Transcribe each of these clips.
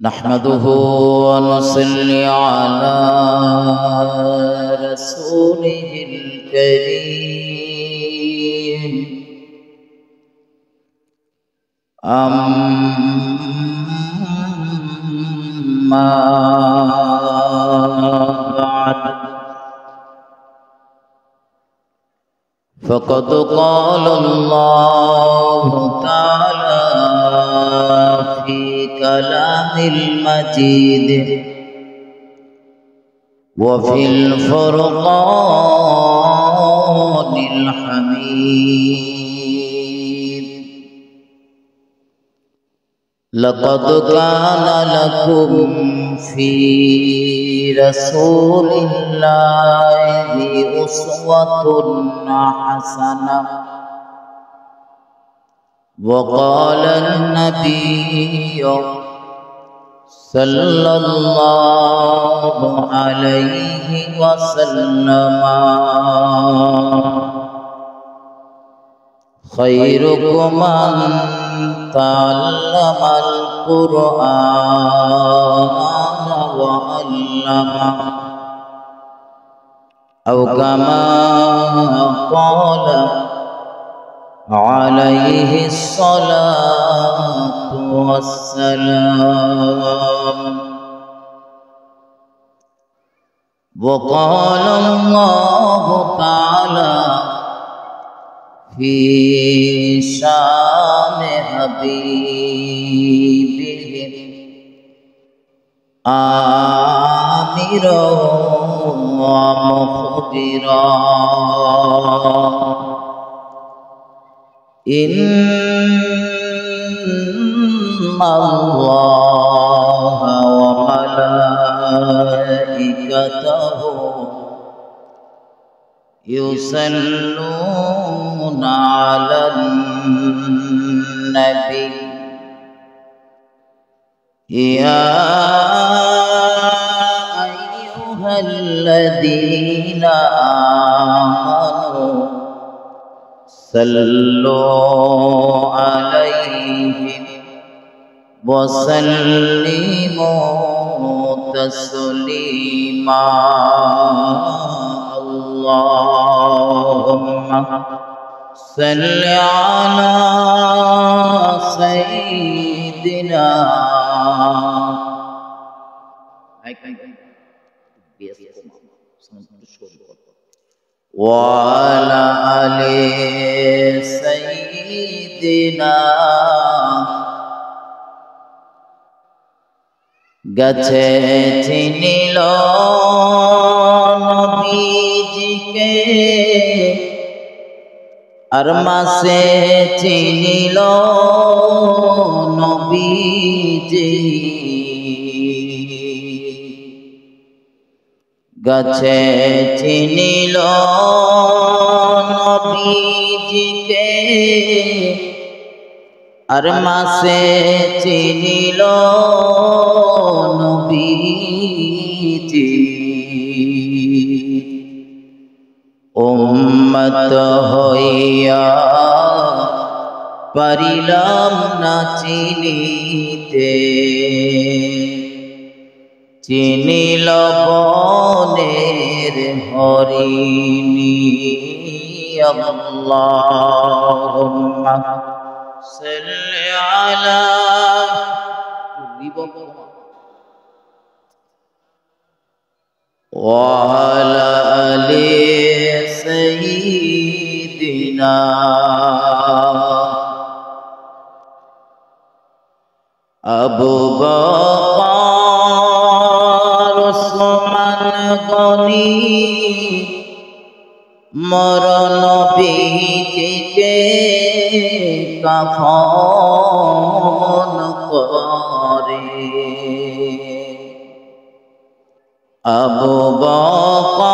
نحمده ونصلي على رسوله الكريم أما بعد فقد قال الله تعالى في كلام المجيد وفي الفرقان الحميد لقد كان لكم في رسول الله أسوة حسنة وقال النبي صلى الله عليه وسلم خيركم من تعلم القرآن وعلمه أو كما قال عليه الصلاة والسلام وقال الله تعالى في شان حبيبه آمرا ومخبرا إن الله وملائكته يصلون على النبي يا أيها الذين آمنوا صلوا عليه وسلموا تسليما اللهم صل على سيدنا وعلى آل سيدنا গেছে চিনিল নবীজিকে আর মাসে চিনিল নবীজি গেছে চিনিল নবীজিকে আর মাসে চিনিল নবীজি উম্মত হইয়া পারিলাম না চিনিতে চিনিল বনের হরিণী আল্লাহুম্মা সাল্লি আলা وعلى آل سيدنا أبو بكر عثمان غني মরণ নবীজিকে কাফন করে আবু বকর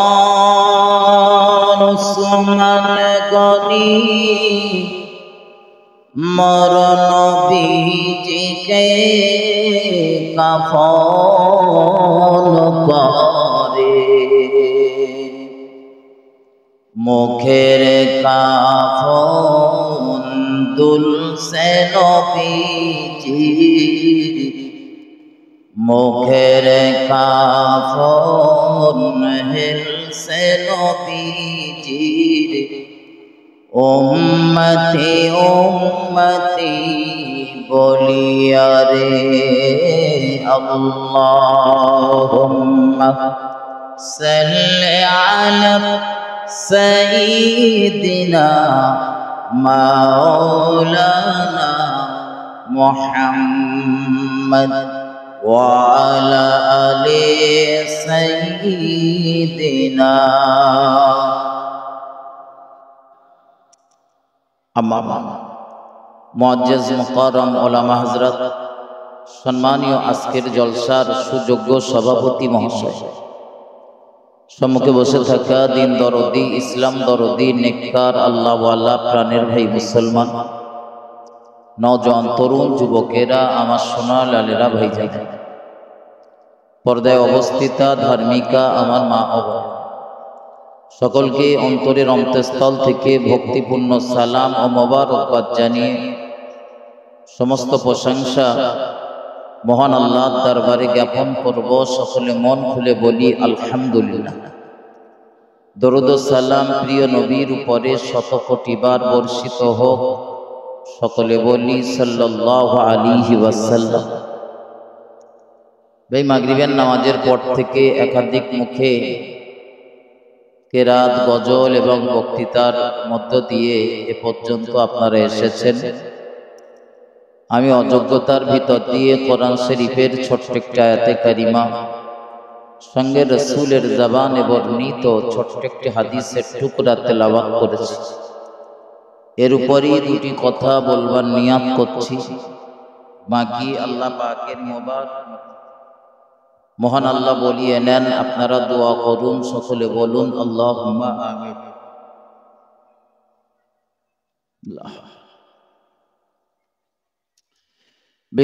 উসমান গনি মরণ নবীজিকে কাফন করে মুখের কাফন দুলছে নবীজি মুখের কাফন হেলসে নবীজির উম্মতি উম্মতি বলিয়া রে আল্লাহুম্মা সাল্লি আলা সাইয়্যিদিনা মাওলানা মুহাম্মদ ওয়া আলা আলি সাইয়্যিদিনা। আম্মা বা'দ। মুআজ্জাজ মুকাররম উলামা হযরত, সম্মানীয় আজকের জলসার সুযোগ্য সভাপতি মহাশয়, সম্মুখে বসে থাকা দিন দরদি, ইসলাম দরদি, নেককার আল্লাহওয়ালা প্রাণের ভাই মুসলমান, নওজোয়ান তরুণ যুবকেরা, আমার সোনা লালেরা, ভাইজান, পর্দায় অবস্থিতা ধার্মিকা আমার মা ও সকলকে অন্তরের অন্তঃস্থল থেকে ভক্তিপূর্ণ সালাম ও মোবারকবাদ জানিয়ে সমস্ত প্রশংসা মহান আল্লাহর দরবারে জ্ঞাপন করব। সকলে মন খুলে বলি আলহামদুলিল্লাহ। দরুদ ও সালাম প্রিয় নবীর উপরে শত কোটিবার বর্ষিত হোক। সকলে বলি সাল্লাল্লাহু আলাইহি ওয়াসাল্লাম। ভাই, মাগরিবের নামাজের পর থেকে একাধিক মুখে কেরাত, গজল এবং বক্তৃতার মধ্য দিয়ে এ পর্যন্ত আপনারা এসেছেন। আমি অযোগ্যতার ভিতর দিয়ে কোরআন শরীফের ছোট্ট একটি আয়াতে কারিমা সঙ্গে রসুলের জবানে বর্ণিত ছোট্ট একটি হাদিসের টুকরা তেলাওয়াত করেছি। এর উপরই দুটি কথা বলবার নিয়াত করছি। বাকি আল্লাহ পাকের মোবারক মহান আল্লাহ বলিয়ে নেন। আপনারা দোয়া করুন, সকলে বলুন আল্লাহুম্মা আমিন।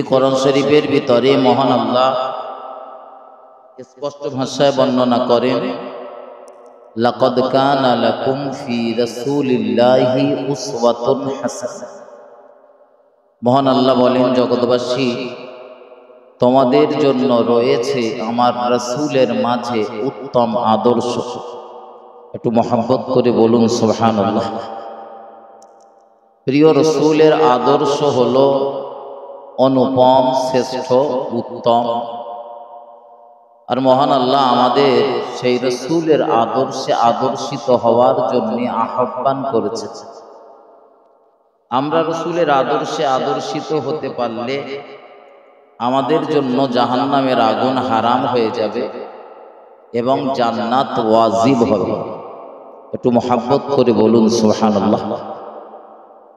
কোরআন শরীফের ভিতরে মহান আল্লাহ স্পষ্ট ভাষায় বর্ণনা করেন, লাকাদ কানা লাকুম ফি রাসূলিল্লাহি উসওয়াতুন হাসানাহ। মহান আল্লাহ বলেন, জগৎবাসী, তোমাদের জন্য রয়েছে আমার রাসূলের মাঝে উত্তম আদর্শ। একটু মহব্বত করে বলুন সুবহানাল্লাহ। প্রিয় রাসূলের আদর্শ হলো অনুপম, শ্রেষ্ঠ, উত্তম। আর মহান আল্লাহ আমাদের সেই রাসূলের আদর্শে আদর্শিত হওয়ার জন্য আহ্বান করেছে। আমরা রাসূলের আদর্শে আদর্শিত হতে পারলে আমাদের জন্য জাহান্নামের আগুন হারাম হয়ে যাবে এবং জান্নাত ওয়াজিব হবে। একটু মহব্বত করে বলুন সুবহানাল্লাহ।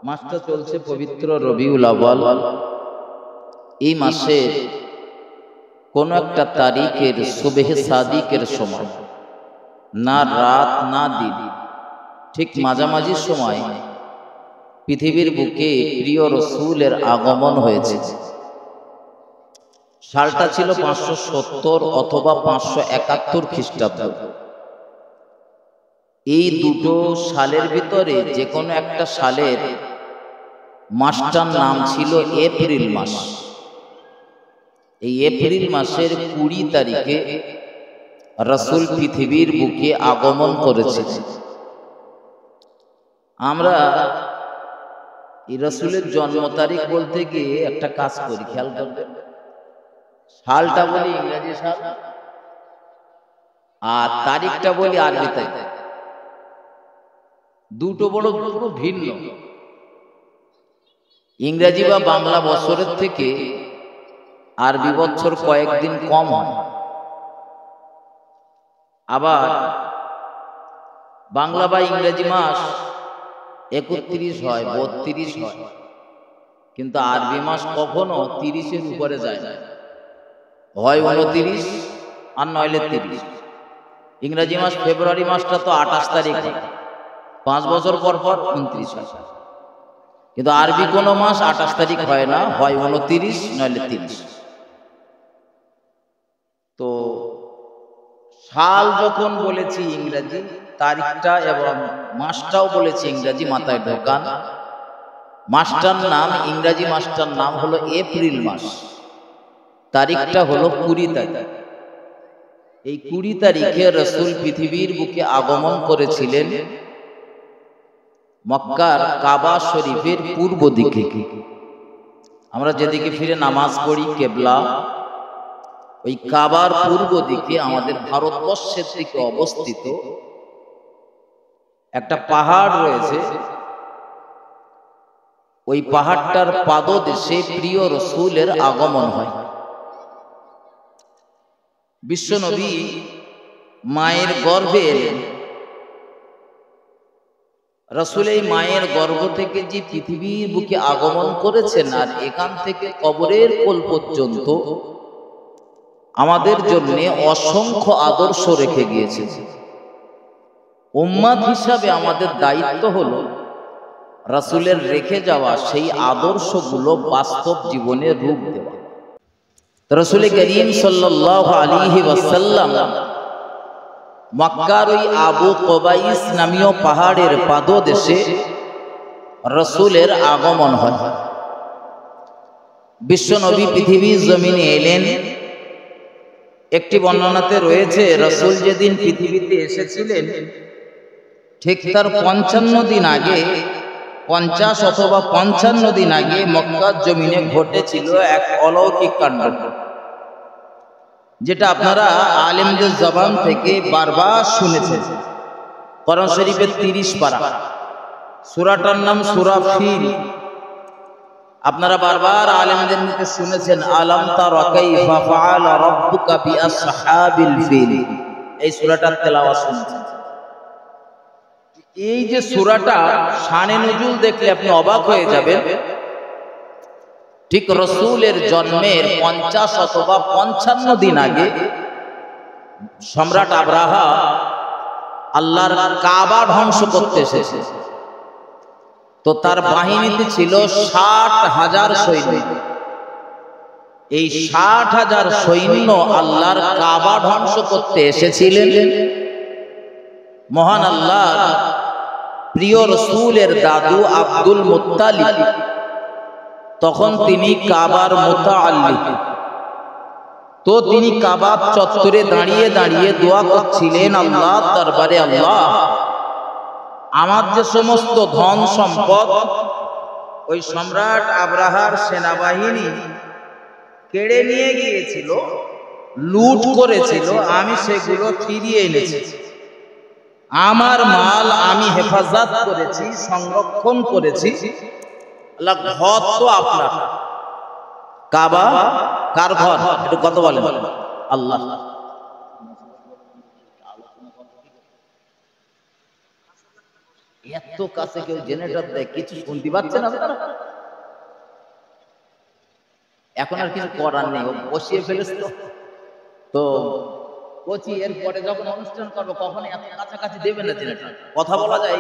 মাসটা চলছে পবিত্র রবিউল আউয়াল। এই মাসে কোন একটা তারিখের সুবহে সাদিকের সময়, না রাত না দিন, ঠিক মাঝামাঝি সময় পৃথিবীর বুকে প্রিয় রাসূলের আগমন হয়েছে। সালটা ছিল 570 অথবা 571 খ্রিস্টাব্দ। এই দুটো সালের ভিতরে যে কোনো একটা সালের মাসটার নাম ছিল এপ্রিল মাস। এই এপ্রিল মাসের 20 তারিখে রাসূল পৃথিবীর বুকে আগমন করেছে। আমরা এই রাসূলের জন্ম তারিখ বলতে গিয়ে একটা কাজ করি, খেয়াল করবেন। সালটা বলি ইংরেজি সাল আর তারিখটা বলি আরবি তারিখ। দুটো বড় পুরো ভিন্ন। ইংরেজি বা বাংলা বছরের থেকে আরবি বছর কয়েকদিন কম হয়। আবার বাংলা বা ইংরেজি মাস 31 হয়, 32 হয়, কিন্তু আরবি মাস কখনো 30-এর উপরে যায় না। হয় 29 আর নইলে 30। ইংরেজি মাস ফেব্রুয়ারি মাসটা তো 28 তারিখ, 5 বছর পর পর 29 হয়। কিন্তু আরবি কোনো মাস 28 তারিখ হয় না, হয় 29 নইলে 30। তো সাল যখন বলেছি ইংরেজি, তারিখটা এবং মাসটাও বলেছি ইংরেজি, মাথায় ঢোকান। মাসটার নাম, ইংরেজি মাসটার নাম হলো এপ্রিল মাস। তারিখটা হলো 20 তারিখ। এই 20 তারিখে রাসূল পৃথিবীর বুকে আগমন করেছিলেন মক্কার কাবা শরীফের পূর্ব দিকে। আমরা যেদিকে ফিরে নামাজ পড়ি কেবলা, ওই কাবার পূর্ব দিকে আমাদের ভারতবর্ষের দিকে অবস্থিত একটা পাহাড় রয়েছে। ওই পাহাড়টার পাদদেশে প্রিয় রাসূলের আগমন হয়। বিশ্বনবী মায়ের গর্ভে এলেন। রাসূল এই মায়ের গর্ভ থেকে যে পৃথিবীর বুকে আগমন করেছেন, আর এখান থেকে কবরের কোল পর্যন্ত আমাদের জন্য অসংখ্য আদর্শ রেখে গিয়েছেন। উম্মত হিসাবে আমাদের দায়িত্ব হলো রাসূলের রেখে যাওয়া সেই আদর্শগুলো বাস্তব জীবনে রূপ দেওয়া। রাসূল করিম সাল্লাল্লাহু আলাইহি ওয়াসাল্লাম মক্কার ওই আবু কুবাইস নামীয় পাহাড়ের পাদদেশে রাসূলের আগমন হয়। বিশ্বনবী পৃথিবীর জমিনে এলেন। একটি বর্ণনাতে রয়েছে রাসূল যেদিন পৃথিবীতে এসেছিলেন ঠিক তার 55 দিন আগে, 50 অথবা 55 দিন আগে মক্কার জমিনে ঘটেছিল এক অলৌকিক কাণ্ড, যেটা আপনারা আলেমদের জবান থেকে বারবার শুনেছেন। কোরআন শরীফের 30 পারা, সূরাটার নাম সূরা ফিল। আপনারা বারবার আলেমদের মুখে শুনেছেন আলাম তারা কাইফা ফাআলা রাব্বুকা বিআসহাবিল ফিল। এই সূরাটার তেলাওয়াত শুনেছেন। এই যে সূরাটা শানে নুজুল দেখলে আপনি অবাক হয়ে যাবেন। ঠিক রাসূলের জন্মের 50 অথবা 55 দিন আগে সম্রাট আব্রাহা আল্লাহর কাবা ধ্বংস করতে এসেছে। তো তার বাহিনীতে ছিল 60,000 সৈন্য। এই 60,000 সৈন্য আল্লাহর কাবা ধ্বংস করতে এসেছিলেন। মহান আল্লাহর প্রিয় রাসূলের দাদু আব্দুল মুত্তালিব তখন তিনি কাবার মুতাআল্লিক। তো তিনি কাবার চত্বরে দাঁড়িয়ে দাঁড়িয়ে দোয়া করছিলেন আল্লাহর দরবারে, আল্লাহ আমার যে সমস্ত ধন সম্পদ ওই সম্রাট আব্রাহার সেনাবাহিনী কেড়ে নিয়ে গিয়েছিল, লুট করেছিল, আমি সেগুলো ফিরিয়ে এনেছি। আমার মাল আমি হেফাজত করেছি, সংরক্ষণ করেছি। আল্লাহ ঘর তো আপনার, কাবা কার ঘর একটু কত বলেন? আল্লাহ। এত কাছে কেউ জেনারেটর দেয়, কিছু শুনতে পাচ্ছেন আপনারা? এখন আর কিছু করার নেই, বসিয়ে ফেলেছ। তো বলছি এরপরে যখন অনুষ্ঠান করবো কখন এত কাছাকাছি দেবে না জেনারেটর, কথা বলা যায়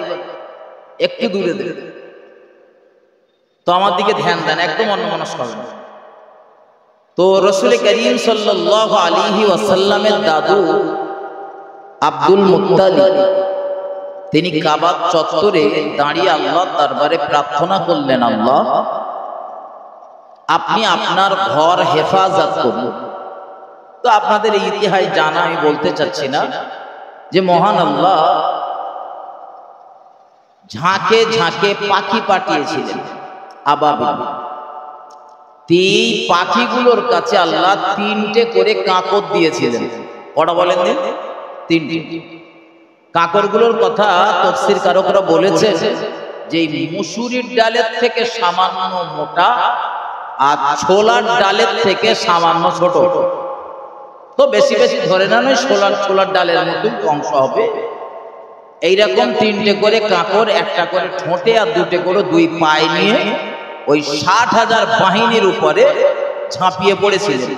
একটু দূরে দেবে। তো আমার দিকে ধ্যান দেন, একদম অন্যমনস্ক হবেন। তো রাসূল করিম সাল্লাল্লাহু আলাইহি ওয়াসাল্লামের দাদু আব্দুল মুত্তালিব তিনি কাবা চত্বরে দাঁড়িয়ে আল্লাহর দরবারে প্রার্থনা করলেন, আল্লাহ আপনি আপনার ঘর হেফাজত করুন। তো আপনাদের এই ইতিহাস জানা আমি বলতে চাচ্ছি না, যে মহান আল্লাহ ঝাঁকে ঝাঁকে পাখি পাঠিয়েছিলেন আবাবিল। এই পাখিগুলোর কাছে আল্লাহ 3টে করে কাঁকর দিয়েছিলেন। কটা বলেন? 3টে। কাঁকরগুলোর কথা তাফসীর কারকরা বলেছে যে মুসুরির ডালের থেকে সামান্য মোটা আর ছোলার ডালের থেকে সামান্য ছোট। তো বেশি বেশি ধরে না, নয় ছোলার ডালের মতো অংশ হবে। এইরকম 3টে করে কাঁকর, একটা করে ঠোঁটে আর 2টে করে 2 পায়ে নিয়ে ওই 60,000 বাহিনীর উপরে ঝাঁপিয়ে পড়েছিলেন।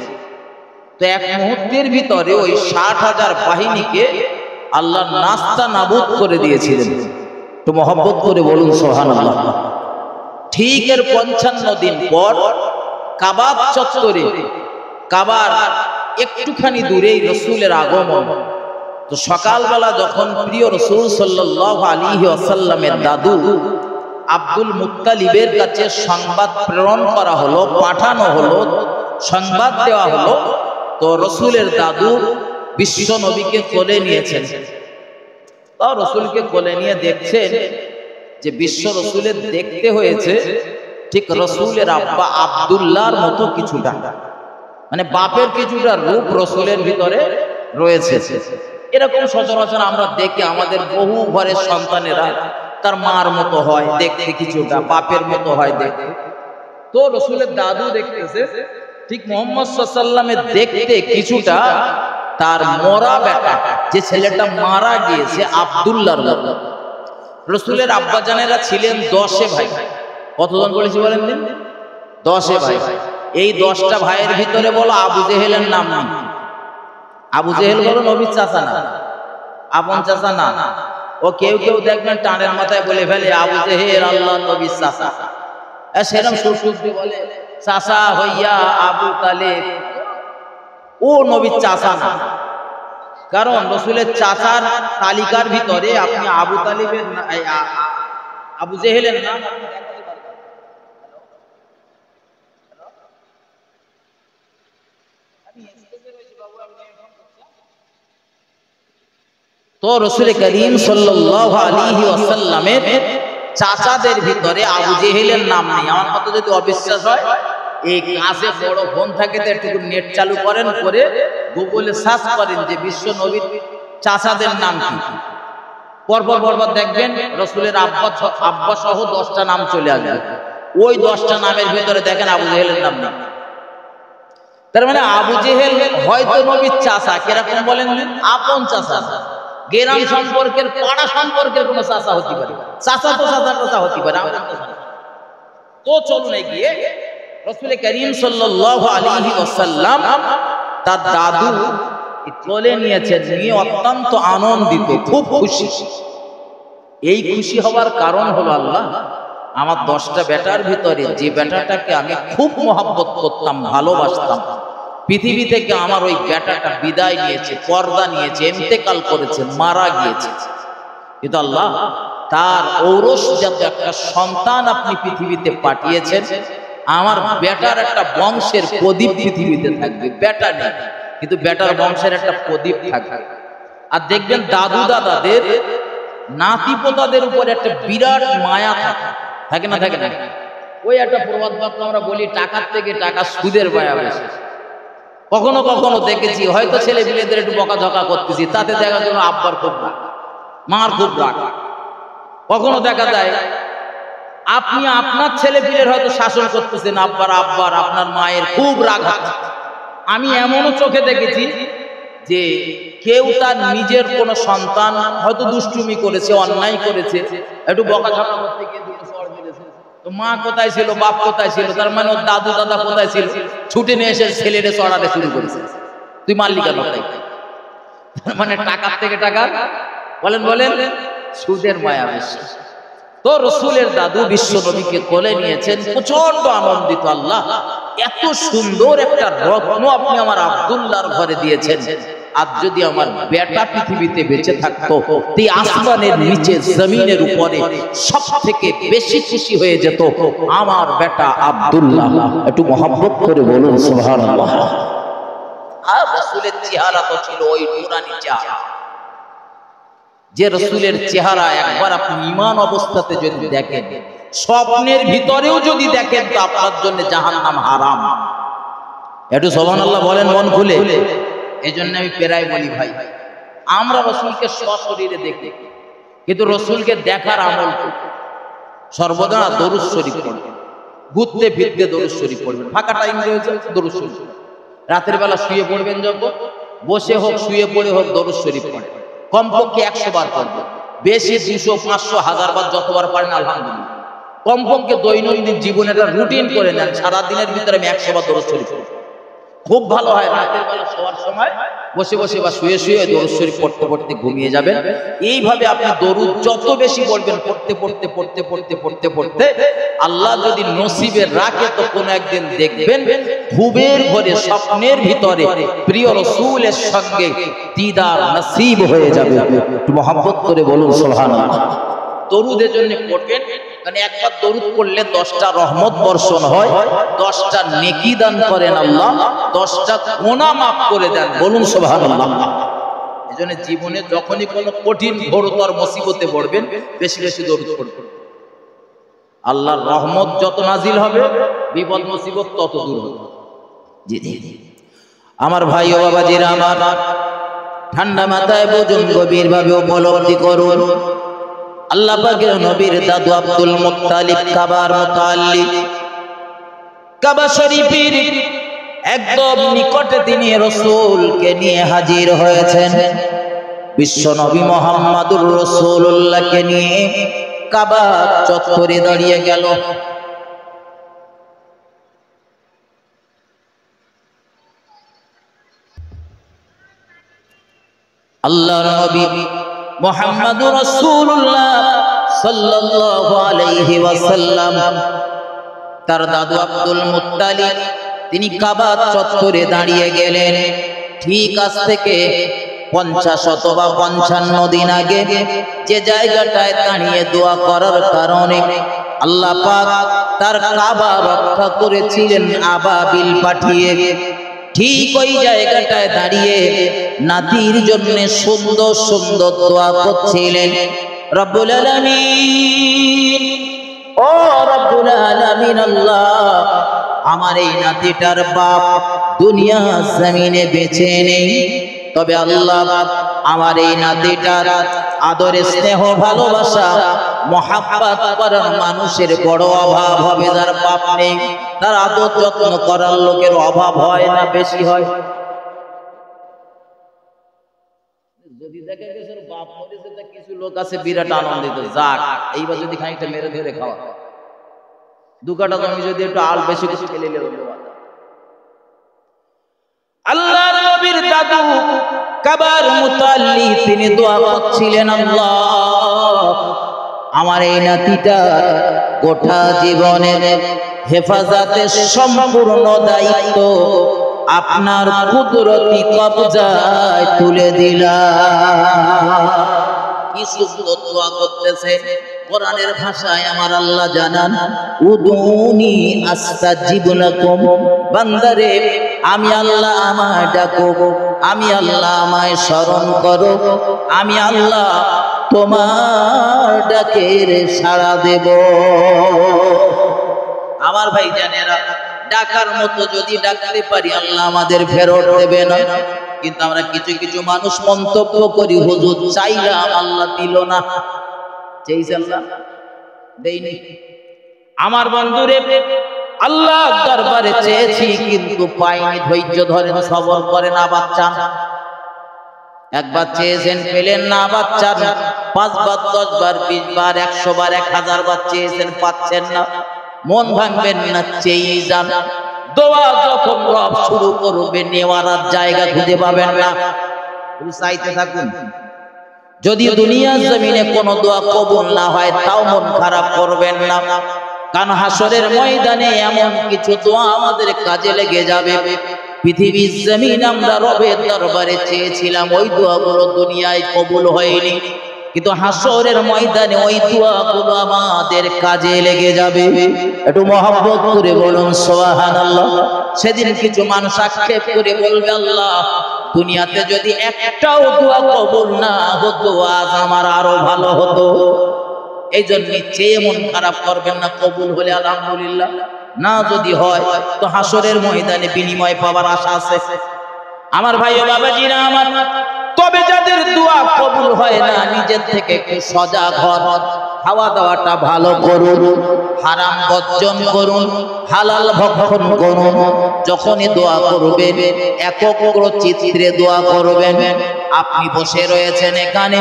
তো এক মুহূর্তের ভিতরে ওই 60,000 বাহিনীকে আল্লাহ নাস্তা নাবুদ করে দিয়েছিলেন। তো মহব্বত করে বলুন সুবহানাল্লাহ। ঠিক এর 55 দিন পর কাবা চত্বরে, কাবার একটুখানি দূরেই রাসূলের আগমন। তো সকালবেলা যখন প্রিয় রাসূল সাল্লাল্লাহু আলাইহি ওয়াসাল্লামের দাদু আব্দুল মুত্তালিবের কাছে সংবাদ প্রেরণ করা হলো, পাঠানো হলো সংবাদ দেওয়া হলো, তো রসুলের দাদু বিশ্ব নবীকে কোলে নিয়েছেন। তাও রসুলকে কোলে নিয়ে দেখছেন যে বিশ্ব রসুলের দেখতে হয়েছে ঠিক রসুলের আব্বা আব্দুল্লাহর মতো কিছুটা, মানে বাপের কিছুটা রূপ রসুলের ভিতরে রয়েছে। এরকম সচরাচর আমরা দেখি আমাদের বহু ঘরের সন্তানেরা তার মার মতো হয় দেখতে, কিছুটা বাপের মতো হয় দেখতে। তো রসুলের দাদু দেখতেছে ঠিক মুহাম্মদ সাল্লাল্লাহু আলাইহি ওয়াসাল্লামের দেখতে কিছুটা তার মরা বেটা, যে ছেলেটা মারা গিয়েছে, আব্দুল্লাহর মতো। রসুলের আব্বাজানেরা ছিলেন 10 ভাই। কতজন বলেছি বলেন দিন? 10 ভাই। এই 10টা ভাইয়ের ভিতরে বলো আবু জেহেলের নাম নেই। আবু জেহেল বলো নবীর চাচা না, আপন চাচা না। ও কেউ কেউ দেখবেন টানের মাথায় বলে ফেলে আবু জেহেল আল্লাহ নবীর চাচা, সেরকম সুসুদ্ধি বলে চাচা হইয়া আবু তালেব, ও নবীর চাচা না। কারণ রসুলের চাচার তালিকার ভিতরে আপনি আবু তালিবের আবু জেহেলের নাম তো রসুল করিম সাল্লাল্লাহু আলাইহি ওয়াসাল্লামের চাচাদের ভিতরে আবু জেহেলের নাম নেই। আমার মতো যদি অবিশ্বাস হয়, এই কাছে বড় ফোন থাকে তো একটু নেট চালু করেন, করে গুগলে সার্চ করেন যে বিশ্ব নবীর চাচাদের নাম কি। পরপর পরপর দেখবেন রসুলের আব্বা সহ 10টা নাম চলে আসবে। ওই 10টা নামের ভিতরে দেখেন আবু জেহেলের নাম নেই। তার মানে আবু জেহেল হয়তো নবীর চাচা, কিরকম বলেন, আপন চাচা, গ্রাম সম্পর্কের পাড়া সম্পর্কের কোন চাচা হতে পারে, চাচা তো চাচার কথা হতে পারে। তো চলুন এগিয়ে রাসূল করিম সাল্লাল্লাহু আলাইহি ওয়াসাল্লাম তার দাদু কোলে নিয়েছেন, নিয়ে অত্যন্ত আনন্দিত, খুব খুশি। এই খুশি হওয়ার কারণ হলো আল্লাহ আমার 10টা বেটার ভিতরে যে বেটাটাকে আমি খুব মহব্বত করতাম, ভালোবাসতাম, পৃথিবী থেকে আমার ওই বেটাটা বিদায় নিয়েছে, পর্দা নিয়েছে, ইন্তেকাল করেছে, মারা গিয়েছে। কিন্তু আল্লাহ তার ঔরসজাত একটা সন্তান আপনি পৃথিবীতে পাঠিয়েছেন, আমার বেটার একটা বংশের প্রদীপ পৃথিবীতে থাকবে। বেটা নেই কিন্তু বেটার বংশের একটা প্রদীপ থাকবে। আর দেখবেন দাদু দাদাদের নাতি পোতাদের উপর একটা বিরাট মায়া থাকে না, থাকে না? ওই একটা প্রবাদ বাক্য আমরা বলি, টাকার থেকে টাকা সুদের মায়া বেশি। কখনো কখনো দেখেছি হয়তো ছেলে পিলেদের একটু বকাঝকা করতেছি, তাতে দেখা গেল আব্বার খুব রাগ, মার খুব রাগ। কখনো দেখা যায় আপনি আপনার ছেলে পিলের হয়তো শাসন করতেছেন, আব্বার আপনার মায়ের খুব রাগ আছে। আমি এমনও চোখে দেখেছি যে কেউ তার নিজের কোন সন্তান হয়তো দুষ্টুমি করেছে, অন্যায় করেছে, একটু বকাঝকা করতে গিয়ে তো মা কোথায় ছিল, বাপ কোথায় ছিল, তার মানে ওর দাদু দাদা কোথায় ছিল, ছুটে নিয়ে এসে ছেলেরে চড়াতে শুরু করেছে, তুই মারলি কেন? তার মানে টাকার থেকে টাকা, বলেন সুদের মায়া বেশি। তো রসুলের দাদু বিশ্ব নবীকে কোলে নিয়েছেন, প্রচন্ড আনন্দিত। আল্লাহ এত সুন্দর একটা রত্ন আপনি আমার আব্দুল্লাহর ঘরে দিয়েছেন, আর যদি আমার বেটা পৃথিবীতে বেঁচে থাকতো, এই আসমানের নিচে জমিনের উপরে সব থেকে বেশি খুশি হয়ে যেত আমার বেটা আব্দুল্লাহ। একটু মহব্বত করে বলুন সুবহানাল্লাহ। আর রাসূলের চেহারা তো ছিল ওই নূরানি চেহারা, যে রাসূলের চেহারা একবার আপনি ঈমান অবস্থাতে যদি দেখেন, স্বপ্নের ভিতরেও যদি দেখেন, তো আপনার জন্য জাহান্নাম হারাম। একটু সুবহানাল্লাহ বলেন মন খুলে। এই জন্য আমি প্রায় বলি, ভাই আমরা রাসূলকে সশরীরে দেখি, কিন্তু রাসূলকে দেখার আমল সর্বদা দরুদ শরীফ পড়বেন, ঘুরতে ফিরতে দরুদ শরীফ পড়বেন, ফাঁকা টাইম রয়েছে দরুদ শরীফ, রাতের বেলা শুয়ে পড়বেন, যখন বসে হোক শুয়ে পড়ে হোক দরুদ শরীফ পড়বেন, কমপক্ষে 100 বার পড়বেন, বেশি 200, 500, 1000 বার যতবার পারেন আলহামদুলিল্লাহ। কমপক্ষে দৈনন্দিন জীবনে একটা রুটিন করে নেন, সারা দিনের ভিতরে আমি 100 বার দরুদ শরীফ পড়ব, খুব ভালো হয়। রাতের বেলা শোয়ার সময় বসে বসে বা শুয়ে শুয়ে দরুদ শরীফ পড়তে পড়তে ঘুমিয়ে যাবেন। এইভাবে আপনি দরুদ যত বেশি পড়বেন, পড়তে পড়তে পড়তে পড়তে পড়তে পড়তে আল্লাহ যদি নসিবে রাখে, তো কোনো একদিন দেখবেন ঘুমের ঘরে স্বপ্নের ভিতরে প্রিয় রাসূলের সঙ্গে দিদার নসিব হয়ে যাবে। একটু মহব্বত করে বলুন সুবহানাল্লাহ। দরুদের জন্য পড়বেন, কারণ একবার দরুদ পড়লে 10টা রহমত বর্ষণ হয়, 10টা নেকি দান করেন আল্লাহ, 10টা গুনাহ মাফ করে দেন। বলুন সুবহানাল্লাহ। এজন্য জীবনে যখনই কোনো কঠিন ঘোরতর মুসিবতে পড়বেন, বেশি বেশি দরুদ পড়বেন। আল্লাহর রহমত যত নাজিল হবে, বিপদ মুসিবত তত দূর হবে। জি জি, আমার ভাই ও বাবাজিরা আমার, ঠান্ডা মাথায় বুঝুন, গভীরভাবে উপলব্ধি করুন। আল্লাহ পাকের নবীর দাদু আব্দুল মুত্তালিব কাবার মুতাল্লিক, কাবা শরীফের একদম নিকটে তিনি রাসূলকে নিয়ে হাজির হয়েছেন। বিশ্ব নবী মুহাম্মদুর রাসূলুল্লাহকে নিয়ে কাবা চত্বরে দাঁড়িয়ে গেল। আল্লাহর নবী মুহাম্মদুর রাসূলুল্লাহ সাল্লাল্লাহু আলাইহি ওয়াসাল্লাম তার দাদু আব্দুল মুত্তালিব তিনি কাবা চত্বরে দাঁড়িয়ে গেলেন। ঠিক আজ থেকে 50 অথবা 55 দিন আগে যে জায়গাটায় দাঁড়িয়ে দোয়া করার কারণে আল্লাহ পাক তার কাবা রক্ষা করেছিলেন আবাবিল পাঠিয়ে, ঠিক ওই জায়গাটায় দাঁড়িয়ে নাতির জন্য সুন্দর সুন্দর দোয়া করছিলেন। রব্বুল আলামিন, ও রব্বুল আলামিন আল্লাহ, আমার এই নাতিটার বাপ দুনিয়া জমিনে বেঁচে নেই, তবে আল্লাহ আমার এই নাতিটার আদরে স্নেহ ভালোবাসা মহাব্বত করার মানুষের বড় অভাব হবে। যার বাপ নেই তার আদর যত্ন করার লোকের অভাব হয় না বেশি হয়? যদি দেখে গেছে বাপ মরেছে, তা কিছু লোক আছে বিরাট আনন্দিত, যাক এইবার যদি খানিকটা মেরে ধরে খাওয়া, দু কাটা জমি যদি একটু আল বেশি বেশি খেলে নিল। আল্লাহর নবীর দাদু কাবার মুতাল্লি তিনি দোয়া করছিলেন, আল্লাহ আমার এই নাতিটা গোটা জীবনের হেফাজতের সম্পূর্ণ দায়িত্ব আপনার কুদরতি কবজায় তুলে দিলাম। কি সুন্দর দোয়া করতেছে। কোরআনের ভাষায় আমার আল্লাহ জানান, উদুনি আস্তাজিব লাকুম, বান্দারে আমি আল্লাহ আমায় ডাকো, আমি আল্লাহ আমায় স্মরণ করো, আমি আল্লাহ তোমার ডাকের সাড়া দেব। আমার ভাই জানেরা, ডাকার মতো যদি ডাকতে পারি আল্লাহ আমাদের ফেরত দেবে না। কিন্তু আমরা কিছু কিছু মানুষ মন্তব্য করি, হুজুর চাইলাম আল্লাহ দিল না। চাইছিলাম দেইনি। আমার বন্ধুরে, আল্লাহ দরবারে চেয়েছি কিন্তু পাইনি। ধৈর্য ধরেন, সবর করেন, আবার চান। একবার চেয়েছেন পেলেন না, আবার চান। 5 বার 10 বার 20 বার 100 বার 1000 বার চেয়েছেন, পাচ্ছেন না। মন ভাঙবেন না, চেয়ে যান। দোয়া যখন রব শুরু করবে, নেওয়ার জায়গা খুঁজে পাবেন না, চাইতে থাকুন। যদি দুনিয়ার জমিনে কোনো দোয়া কবুল না হয়, তাও মন খারাপ করবেন না, কারণ হাসরের ময়দানে এমন কিছু দোয়া আমাদের কাজে লেগে যাবে। পৃথিবীর জমিন আমরা রবের দরবারে চেয়েছিলাম, ওই দোয়াগুলো দুনিয়ায় কবুল হয়নি, কিন্তু হাসরের ময়দানে ওই দোয়াগুলো আমাদের কাজে লেগে যাবে। একটু মহব্বত করে বলুন সুবহানাল্লাহ। সেদিন কিছু মানুষ আক্ষেপ করে বলবে, আল্লাহ দুনিয়াতে যদি একটাও দোয়া কবুল না হতো, আজ আমার আরো ভালো হতো। এই জন্য চেয়ে মন খারাপ করবেন না, কবুল হলে আলহামদুলিল্লাহ, না যদি হয় তো হাসরের ময়দানে বিনিময় পাওয়ার আশা আছে। আমার ভাই ও বাবাজিরা আমার, তবে যাদের দোয়া কবুল হয় না, নিজের থেকে একটু সজাগ হন। খাওয়া দাওয়াটা ভালো করুন, হারাম বর্জন করুন, হালাল ভক্ষণ করুন। যখনই দোয়া করবেন একগ্র চিত্রে দোয়া করবেন। আপনি বসে রয়েছেন এখানে,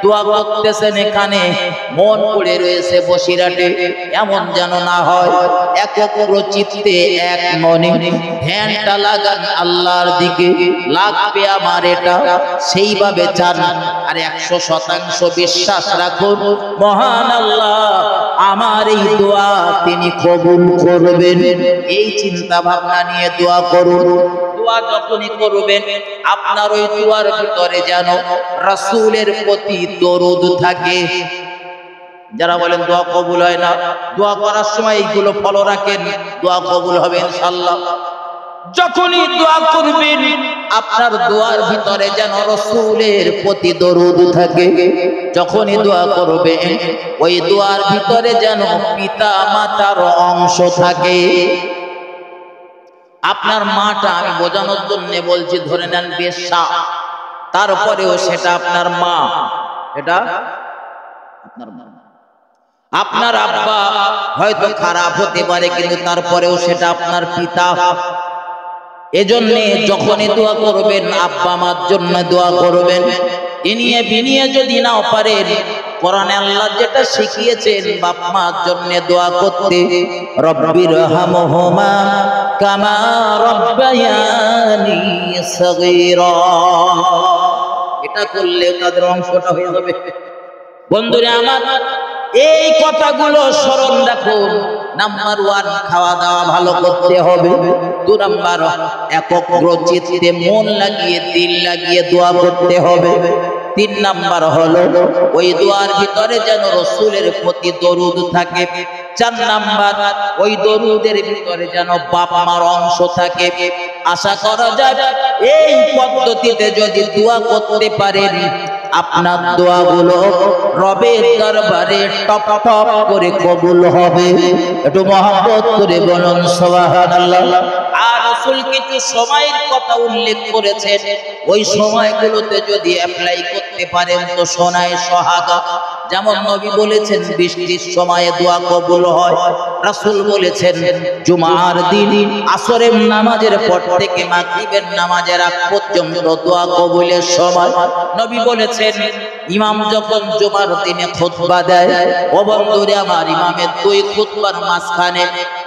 দোয়া করতেছেন এখানে, মন পড়ে রয়েছে বসিরাটে, এমন যেন না হয়। একগ্র চিত্তে এক মনে ধ্যানটা লাগান আল্লাহর দিকে, লাগবে আমার এটা, সেইভাবে চান। আর 100% বিশ্বাস রাখুন, মহান আল্লাহ আমার এই দোয়া তিনি কবুল করবেন। এই চিন্তা ভাবনা নিয়ে দোয়া করুন। দোয়া যখনই করবেন, আপনার ওই দোয়ার ভিতরে যেন রাসূলের প্রতি দরুদ থাকে। যারা বলেন দোয়া কবুল হয় না, দোয়া করার সময় এইগুলো ফলো রাখেন, দোয়া কবুল হবে ইনশাআল্লাহ। যখনই দোয়া করবেন আপনার দোয়ার ভিতরে যেন রাসূলের প্রতি দরুদ থাকে। যখনই দোয়া করবেন ওই দোয়ার ভিতরে যেন পিতা মাতার অংশ থাকে। আপনার মাটা, আমি বোঝানোর জন্য বলছি, ধরে নেন বেশ্যা, তারপরেও সেটা আপনার মা, এটা আপনার মা। আপনার আব্বা হয়তো খারাপ হতে পারে কিন্তু তারপরেও সেটা আপনার পিতা। এজন্য যখনই দোয়া করবেন আব্বা মার জন্য দোয়া করবেন। ইনিয়ে বিনিয়ে যদি নাও পারেন, কোরআনে আল্লাহ যেটা শিখিয়েছেন বাপ মার জন্য দোয়া করতে, রব্বির হামহুমা কামা রব্বায়ানি সগীরা, এটা করলে তাদের অংশটা হয়ে যাবে। বন্ধুরা আমার, এই কথাগুলো স্মরণ রাখুন। নাম্বার 1, খাওয়া দাওয়া ভালো করতে হবে। 2 নাম্বার, একগ্র চিত্তে মন লাগিয়ে দিল লাগিয়ে দোয়া করতে হবে। 3 নাম্বার হলো ওই দোয়ার ভিতরে যেন রাসূলের প্রতি দরুদ থাকে। 4 নাম্বার, ওই দরুদের ভিতরে যেন বাপ মার অংশ থাকে। আশা করা যায় এই পদ্ধতিতে যদি দোয়া করতে পারেন আপনার দোয়াগুলো রবের দরবারে টপ টপ করে কবুল হবে। একটু মহব্বত করে বলুন সুবহানাল্লাহ। আর রাসূল কিছু সময়ের কথা উল্লেখ করেছেন, ওই সময়গুলোতে যদি অ্যাপ্লাই করতে পারেন তো সোনায় সোহাগা। যেমন নবী বলেছেন বৃষ্টির সময়ে দোয়া কবুল হয়। রাসূল বলেছেন জুমার দিন আসরের নামাজের পর থেকে মাগরিবের নামাজের আগ পর্যন্ত দোয়া কবুলের সময়। নবী বলেছেন ইমাম যখন জুমার দিনে খুতবা দেয়, ও বন্ধুরে আমার, ইমামের 2 খুতবার মাঝখানে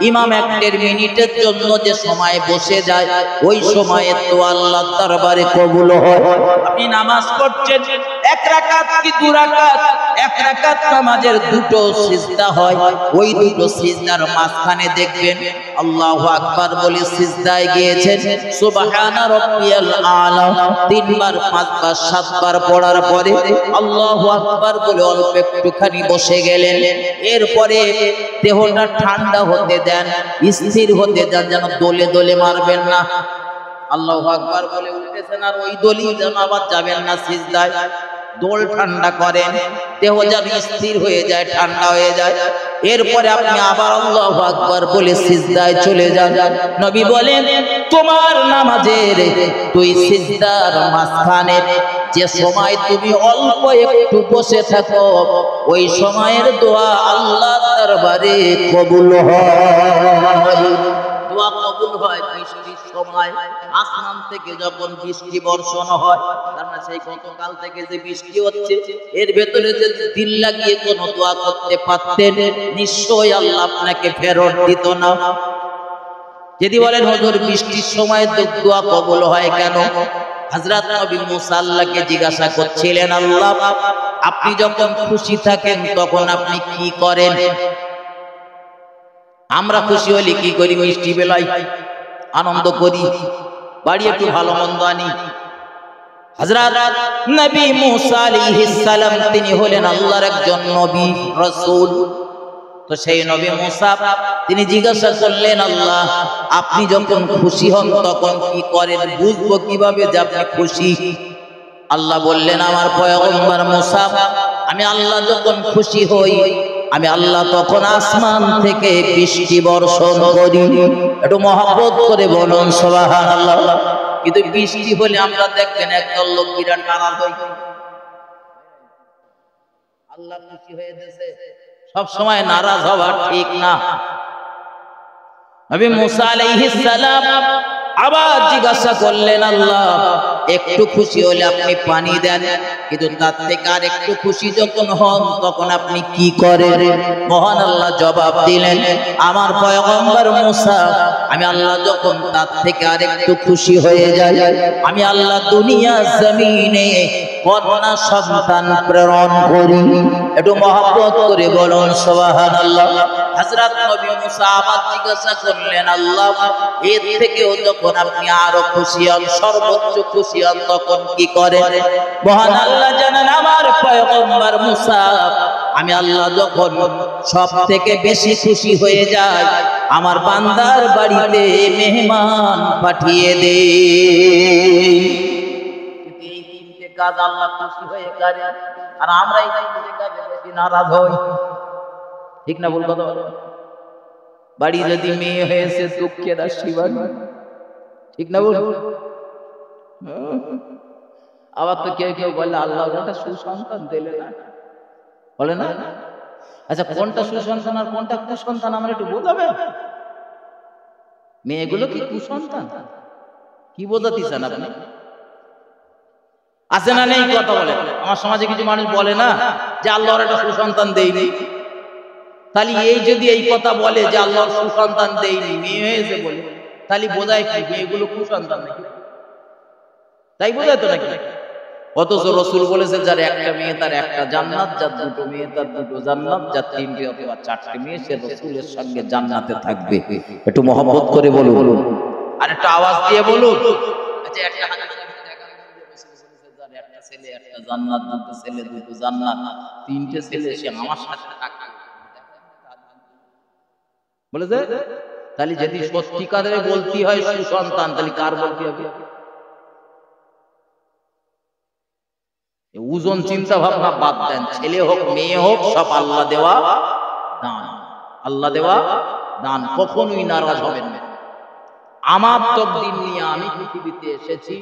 ইমাম 1 মিনিটের জন্য যে সময় বসে যায়, ওই সময়ে তো আল্লাহর দরবারে কবুল হয়। আপনি নামাজ পড়ছেন, 1 রাকাত কি 2 রাকাত, 1 রাকাত নামাজের 2টো সিজদা হয়, ওই 2টো সিজদার মাঝখানে দেখবেন আল্লাহু আকবার বলে সিজদায় গিয়েছেন, সুবহানা রাব্বিয়াল আলা 3 বার 5 বার 7 বার পড়ার পরে আল্লাহু আকবার বলে অল্প একটুখানি বসে গেলেন। এরপরে দেহটা ঠান্ডা হতে দেন, স্থির হতে দেন, যেন দোলে দোলে মারবেন না। আল্লাহু আকবার বলে উঠেছেন আর ওই দোলি যেন আবার যাবেন না সিজদায়। দোল ঠান্ডা করেন, দেহ যেন স্থির হয়ে যায়, ঠান্ডা হয়ে যায়। এরপরে আপনি আবার আল্লাহু আকবার বলে সিজদায় চলে যান। নবী বলেন তোমার নামাজের 2 সিজদার মাঝখানে যে সময় তুমি অল্প একটু বসে থাকো, ওই সময়ের দোয়া আল্লাহর দরবারে কবুল হয়। দোয়া কবুল হয় বৃষ্টির সময়। আসমান থেকে যখন বৃষ্টি বর্ষণ হয়, তার মানে সেই গতকাল থেকে যে বৃষ্টি হচ্ছে, এর ভেতরে যে দিল লাগিয়ে কোনো দোয়া করতে পারতেন, নিশ্চয়ই আল্লাহ আপনাকে ফেরত দিত না। যদি বলেন হুজুর বৃষ্টির সময় দোয়া কবুল হয় কেন? হযরত নবী মুসা আল্লাহকে জিজ্ঞাসা করছিলেন, আল্লাহ আপনি যখন খুশি থাকেন তখন আপনি কি করেন? আমরা খুশি হলে কি করি? মিষ্টি বেলাই, আনন্দ করি, বাড়ি একটু ভালো মন্দ আনি। হযরত নবী মুসা আলাইহিস সালাম তিনি হলেন আল্লাহর একজন নবী রাসূল। তো সেই নবী মুসা তিনি জিজ্ঞাসা করলেন, আল্লাহ আপনি যখন খুশি হন তখন কি করেন? বুঝবো কিভাবে যে আপনি খুশি? আল্লাহ বললেন, আমার পয়গম্বর মুসা, আমি আল্লাহ যখন খুশি হই আমি আল্লাহ তখন আসমান থেকে বৃষ্টি বর্ষণ করি। একটু মহব্বত করে বলুন সুবহানাল্লাহ। কিন্তু বৃষ্টি হলে আমরা দেখবেন একদল লোক বিরাট নারাজ হয়। আল্লাহ খুশি হয়ে গেছে, সব সময় নারাজ হওয়া ঠিক না। নবী মুসা আলাইহিস সালাম আবার জিজ্ঞাসা করলেন, আল্লাহ একটু খুশি হলে আপনি পানি দেন, কিন্তু তার থেকে আর একটু খুশি যখন হন তখন আপনি কি করেন? মহান আল্লাহ জবাব দিলেন, আমার পয়গম্বর মুসা, আমি আল্লাহ যখন তার থেকে আর একটু খুশি হয়ে যাই, আমি আল্লাহ দুনিয়া জমিনে কন্যা সন্তান প্রেরণ করি। একটু মহব্বত করে বলুন সুবহানাল্লাহ। হযরত নবী মুসা আবার জিজ্ঞাসা করলেন, আল্লাহ এর থেকেও যখন আপনি আরো খুশি হন, সর্বোচ্চ খুশি হন, তখন কি করেন? মহান আল্লাহ জানেন, আমার পয়গম্বর মুসা আমি আল্লাহ যখন সব থেকে বেশি খুশি হয়ে যাই আমার বান্দার বাড়িতে মেহমান পাঠিয়ে দেই। কিন্তু এই তিনটে কাজ আল্লাহ খুশি হয়ে করে, আর আমরা এই তিনটে কাজে বেশি নারাজ হই। ঠিক না ভুল কথা? বাড়ি যদি মেয়ে হয়েছে দুঃখের আশীর্বাদ, ঠিক না বল? আবার তো কেউ কেউ বলে আল্লাহ একটা সুসন্তান দিলে না, বলে না? আচ্ছা, কোনটা সুসন্তান আর কোনটা কুসন্তান আমরা একটু বোঝাবে? মেয়েগুলো কি কুসন্তান? কি বোঝাতে চান আপনি? আছে না নেই কথা বলে? আমার সমাজে কিছু মানুষ বলে না যে আল্লাহর একটা সুসন্তান দেয়নি। তাহলে এই যদি এই কথা বলে যে আল্লাহর সুসন্তান দেয়নি, মেয়ে হয়েছে বলে, তাহলে বোঝায় কি মেয়েগুলো কুসন্তান নাকি? তাই বোঝায় তো নাকি? অথচ রাসূল বলেছে যার একটা মেয়ে তার একটা জান্নাত, যার দুটো মেয়ে তার দুটো জান্নাত, যার তিনটে অথবা চারটে মেয়ে সে রাসূলের সঙ্গে জান্নাতে থাকবে। একটু মহব্বত করে বলুন, আর একটু আওয়াজ দিয়ে বলুন। আচ্ছা, একটা যার একটা ছেলে একটা জান্নাত, দুটো ছেলে দুটো জান্নাত, তিনটে ছেলে সে আমার সাথে থাকবে বলেছে। তাহলে যদি সত্যিকারে বলতে হয় সুসন্তান, তাহলে কার বলতে হবে? ওজন চিন্তা ভাবনা বাদ দেন, ছেলে হোক মেয়ে হোক সব আল্লাহ দেওয়া দান। আল্লাহ দেওয়া দান, কখনোই নারাজ হবেন না। আমার তকদির নিয়ে আমি পৃথিবীতে এসেছি,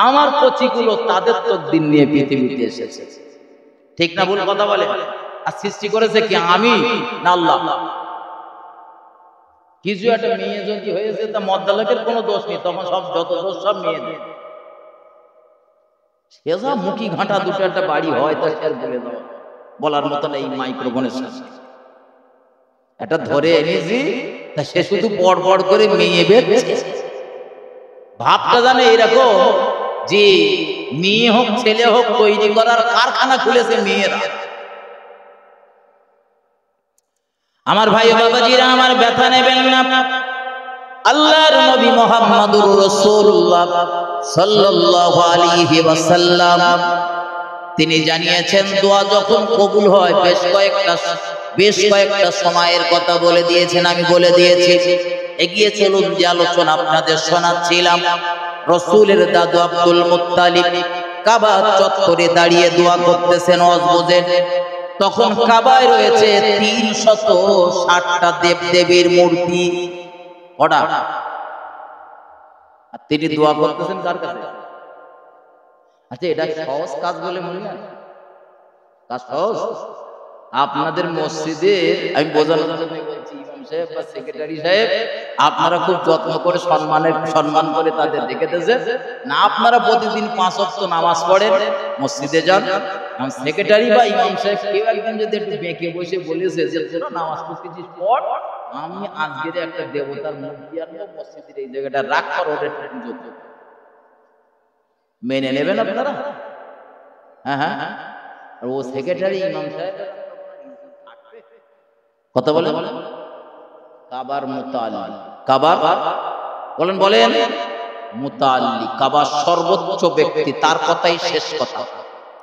আমার কচিগুলো তাদের তকদির নিয়ে পৃথিবীতে এসেছে। ঠিক না ভুল কথা বলে? আর সৃষ্টি করেছে কি আমি না আল্লাহ? কিছু একটা মেয়ে যদি হয়েছে তা মদ্দালকের কোনো দোষ নেই, তখন সব যত দোষ সব মেয়েদের। সেসব মুখি ঘাঁটা দুটো একটা বাড়ি হয় তা সে বলে দাও, বলার মতন এই মাইক্রোফোনের সাথে এটা ধরে এনেছি, তা সে শুধু পড় পড় করে মেয়ে বেরছে। ভাবটা জানে এরকম যে মেয়ে হোক ছেলে হোক তৈরি করার কারখানা খুলেছে মেয়েরা। আমার ভাই বাবাজিরা, আমার ব্যথা নেবেন না। আল্লাহর নবী মুহাম্মদুর রাসূলুল্লাহ সাল্লাল্লাহু আলাইহি ওয়াসাল্লাম তিনি জানিয়েছেন দোয়া যখন কবুল হয় বেশ কয়েকটা সময়ের কথা বলে দিয়েছেন, আমি বলে দিয়েছি। এগিয়ে চলুন, যে আলোচনা আপনাদের শোনাচ্ছিলাম। রাসূলের দাদু আব্দুল মুত্তালিব কাবা চত্বরে দাঁড়িয়ে দোয়া করতেছেন অজবুজে। তখন কাবায় রয়েছে 360টা দেবদেবীর মূর্তি। আর তিনি দোয়া করতেছেন কার কাছে? আচ্ছা, এটা সহজ কাজ বলে মনে হয়? কাজ সহজ? আপনাদের মসজিদের আমি বোঝানোর জন্য বলছি, ইমাম সাহেব বা সেক্রেটারি সাহেব আপনারা খুব যত্ন করে সম্মান করে তাদের দেখেতেছেন না? আপনারা প্রতিদিন 5 ওয়াক্ত নামাজ পড়েন, মসজিদে যান। সেক্রেটারি বা ইমাম সাহেব কেউ একজন যদি একটু বেঁকে বসে বলেছে যে তোরা নামাজ পড়তেছিস পড়, আমি আজকের একটা দেবতার মূর্তি আনবো মসজিদের এই জায়গাটা রাখ কর, ওটা যোগ্য মেনে নেবেন আপনারা? হ্যাঁ হ্যাঁ। আর ও সেক্রেটারি ইমাম সাহেব কথা বলে কাবার মুতাআল্লি, কাবার বলেন মুতাআল্লি, কাবার সর্বোচ্চ ব্যক্তি, তার কথাই শেষ কথা,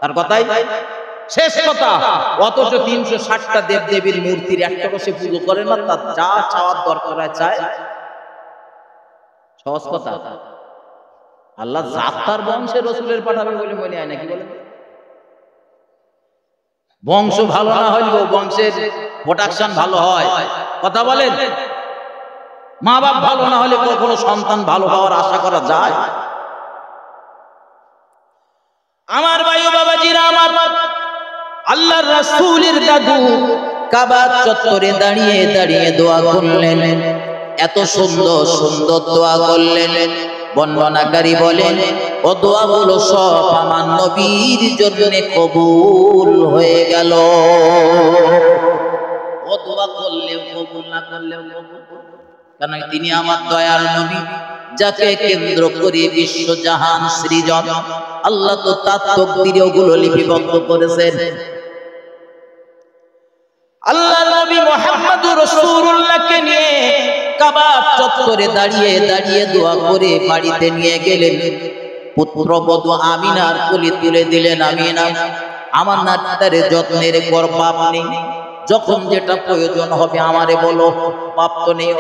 তার কথাই শেষ কথা। অথচ 360টা দেবদেবীর মূর্তির একটা বসে পুজো করে না, তার যা চাওয়ার দরকার হয় চায়। সহজ কথা। আল্লাহ জাতার বংশে রাসূলের পাঠাবে বলে মনে হয় নাকি? বলেন, বংশ ভালো না হলেও বংশের প্রোডাকশন ভালো হয়। কথা বলেন, মা বাপ ভালো না হলে কখনো সন্তান ভালো হওয়ার আশা করা যায়? আমার ভাই ও বাবাজিরা, আমার আল্লাহর রাসূলের দাদু কাবা চত্বরে দাঁড়িয়ে দাঁড়িয়ে দোয়া করলেন। এত সুন্দর সুন্দর দোয়া করলেন। বর্ণনাকারী বলেন ও দোয়াগুলো সব আমার নবীর জন্য কবুল হয়ে গেল। ও দোয়া করলেও কবুল, না করলেও কবুল, কারণ তিনি আমার দয়াল নবী, যাকে কেন্দ্র করে বিশ্বজাহান সৃজন। আল্লাহ তো তার তাকদীরে ওগুলো লিপিবদ্ধ করেছেন। আল্লাহ নবী মুহাম্মদুর রাসূলুল্লাহকে নিয়ে কাবা চত্বরে দাঁড়িয়ে দাঁড়িয়ে দোয়া করে বাড়িতে নিয়ে গেলেন। পুত্রবধূ আমিনার কোলে তুলে দিলেন। আমিনা আমার নাতিটারে যত্নের কর, বাপ নেই, যখন যেটা প্রয়োজন হবে আমারে বলো, বাপ তো নেই,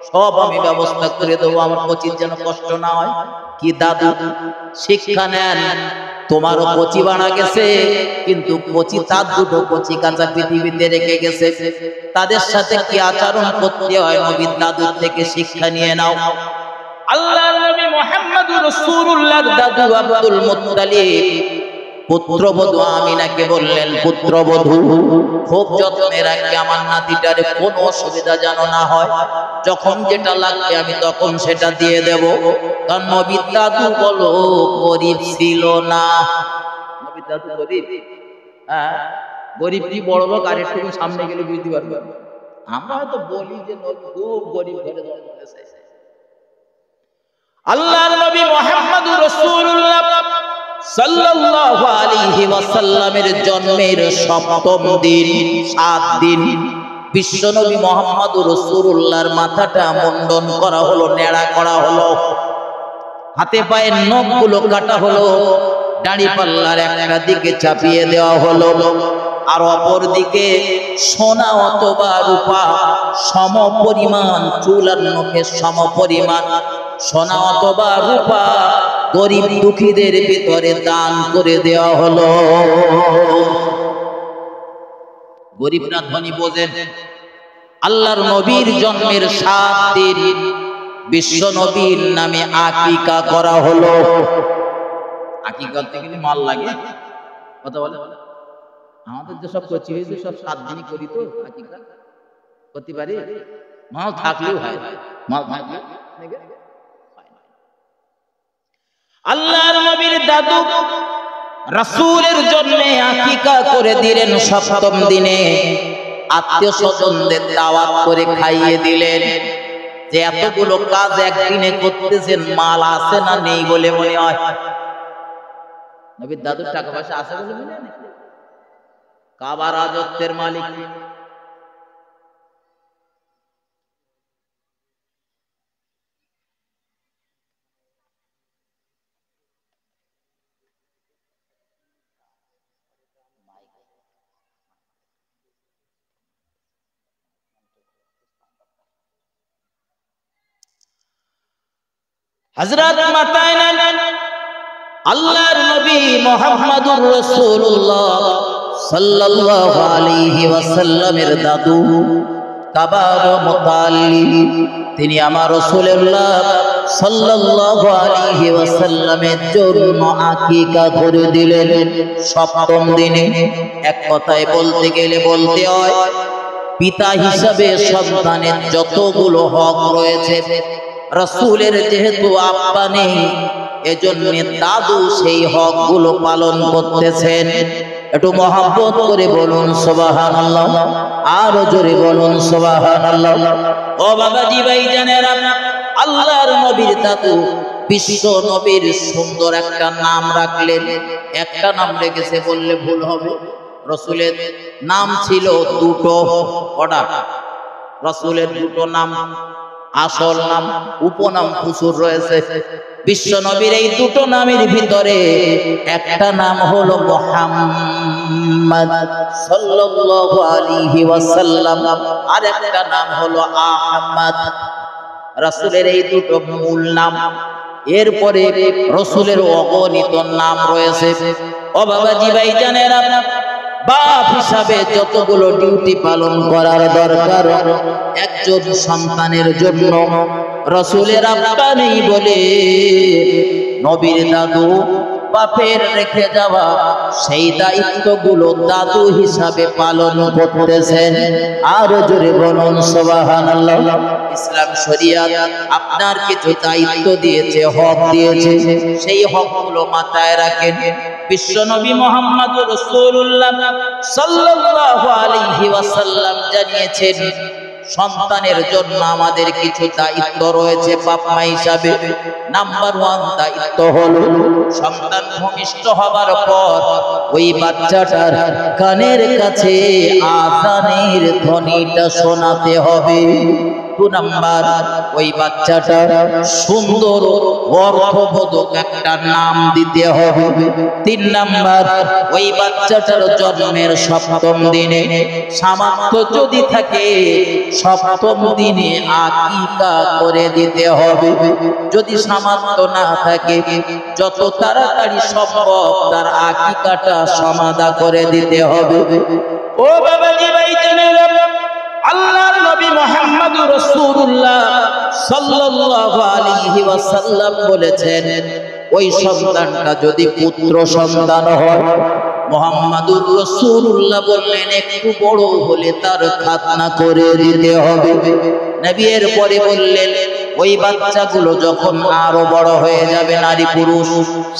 সব আমি ব্যবস্থা করে দেবো, আমার কচির যেন কষ্ট না হয়। কি দাদু শিক্ষা নেন, তোমারও কচি বানা গেছে, কিন্তু কচি তার দুটো কচি কাঁচা পৃথিবীতে রেখে গেছে, তাদের সাথে কি আচরণ করতে হয় নবীর দাদুর থেকে শিক্ষা নিয়ে নাও। আল্লাহর নবী মুহাম্মদুর রাসূলুল্লাহর দাদু আব্দুল মুত্তালিব পুত্রবধূ আমিনাকে বললেন, পুত্রবধূ খুব যত্নে রাখবে আমার নাতিটারে, কোনো অসুবিধা যেন না হয়, যখন যেটা লাগবে আমি তখন সেটা দিয়ে দেব। কারণ নবীর দাদু বলো গরিব ছিল না। নবীর দাদু গরিব? হ্যাঁ, গরিব কি বড় লোক আর একটু সামনে গেলে বুঝতে পারবে। আমরা হয়তো বলি যে নবী খুব গরিব ঘরে জন্ম নিয়েছে। আল্লাহর নবী মুহাম্মদুর রাসূলুল্লাহ সাল্লাল্লাহু আলাইহি ওয়াসাল্লামের জন্মের সপ্তম দিন 7 দিন বিশ্ব নবী মুহাম্মদুর রাসূলুল্লাহর মাথাটা মুন্ডন করা হলো, নেড়া করা হলো, হাতে পায়ের নখগুলো কাটা হলো, দাড়ি পাল্লার একটা দিকে চাপিয়ে দেওয়া হলো, আর অপর দিকে সোনা অথবা রূপা সম পরিমাণ, চুল আর নখের সম পরিমাণ সোনা অথবা রূপা গরিব দুঃখীদের ভিতরে দান করে দেওয়া হলো। গরিব না ধনী বোঝেন? আল্লাহর নবীর জন্মের 7 দিন বিশ্ব নবীর নামে আকিকা করা হলো। আকিকা করতে গেলে মাল লাগে, কথা বলে। আমাদের যেসব কচি হয়েছে সব 7 দিনই করি, তো আকিকা করতে পারি, মাল থাকলেও হয়, মাল থাকলে। আল্লাহর নবীর দাদু রাসূলের জন্য আকিকা করে দিলেন 7ম দিনে, আত্মীয় স্বজনদের দাওয়াত করে খাইয়ে দিলেন। যে এতগুলো কাজ একদিনে করতেছেন, মাল আছে না নেই বলে মনে হয়? নবীর দাদুর টাকা পয়সা আছে বলে মনে হয়? কাবা রাজত্বের মালিক। হযরত মাতায় নেন আল্লাহর নবী মুহাম্মদুর রাসূলুল্লাহ সাল্লাল্লাহু আলাইহি ওয়াসাল্লামের দাদু কাবার মুতাল্লিব, তিনি আমার রাসূলুল্লাহ সাল্লাল্লাহু আলাইহি ওয়াসাল্লামের জন্য আকিকা করে দিলেন 7ম দিনে। এক কথায় বলতে গেলে বলতে হয়, পিতা হিসাবে সন্তানের যতগুলো হক রয়েছে, রাসূলের যেহেতু আব্বা নেই, এজন্য দাদু সেই হকগুলো পালন করতেছেন। একটু মহব্বত করে বলুন সুবহানাল্লাহ, আরো জোরে বলুন সুবহানাল্লাহ। ও বাবাজি ভাইজানেরা, আল্লাহর নবীর দাদু বিশ্ব নবীর সুন্দর একটা নাম রাখলেন। একটা নাম রেখেছে বললে ভুল হবে, রাসূলের নাম ছিল দুটো। কটা? রাসূলের দুটো নাম, আসল নাম, উপনাম প্রচুর রয়েছে। বিশ্ব নবীর এই দুটো নামের ভিতরে একটা নাম হলো মুহাম্মদ সাল্লাল্লাহু আলাইহি ওয়াসাল্লাম, আর একটা নাম হলো আহমদ। রাসূলের এই দুটো মূল নাম। এরপরে রাসূলের অগণিত নাম রয়েছে। ও বাবাজি ভাইজানেরা, বাপ হিসাবে যতগুলো ডিউটি পালন করার দরকার একজন সন্তানের জন্য, রাসূলের আব্বা নেই বলে নবীর দাদু বাপের রেখে যাওয়া সেই দায়িত্বগুলো দাদু হিসাবে পালন করতেছেন। আরো জোরে বলুন সুবহানাল্লাহ। ইসলাম শরিয়াত আপনার কিছু দায়িত্ব দিয়েছে, হক দিয়েছে, সেই হকগুলো মাথায় রাখেন। বিশ্বনবী মুহাম্মদুর রাসূলুল্লাহ সাল্লাল্লাহু আলাইহি ওয়াসাল্লাম জানিয়েছেন, সন্তানের জন্য আমাদের কিছু দায়িত্ব রয়েছে বাবা হিসাবে। নাম্বার 1 দায়িত্ব হলো সন্তান ভূমিষ্ঠ হবার পর ওই বাচ্চাটার কানের কাছে আযানের ধ্বনিটা শোনাতে হবে। 2 নাম্বার ওই বাচ্চাটা সুন্দর অর্থবোধক একটা নাম দিতে হবে। 3 নাম্বার ওই বাচ্চাটার জন্মের 7ম দিনে সামর্থ্য যদি থাকে 7ম দিনে আকিকা করে দিতে হবে। যদি সামর্থ্য না থাকে যত তাড়াতাড়ি সম্ভব তার আকিকাটা সমাধা করে দিতে হবে। ও বাবাজি ভাইজানেরা, আল্লাহর নবী মুহাম্মদুর রাসূলুল্লাহ সাল্লাল্লাহু আলাইহি ওয়াসাল্লাম বলেছেন ওই সন্তানটা যদি পুত্র সন্তান হয়, মুহাম্মদুর রাসূলুল্লাহ বললেন একটু বড় হলে তার খাতনা করে দিতে হবে। নবী এর পরে বললেন ওই বাচ্চাগুলো যখন আরো বড় হয়ে যাবে, নারী পুরুষ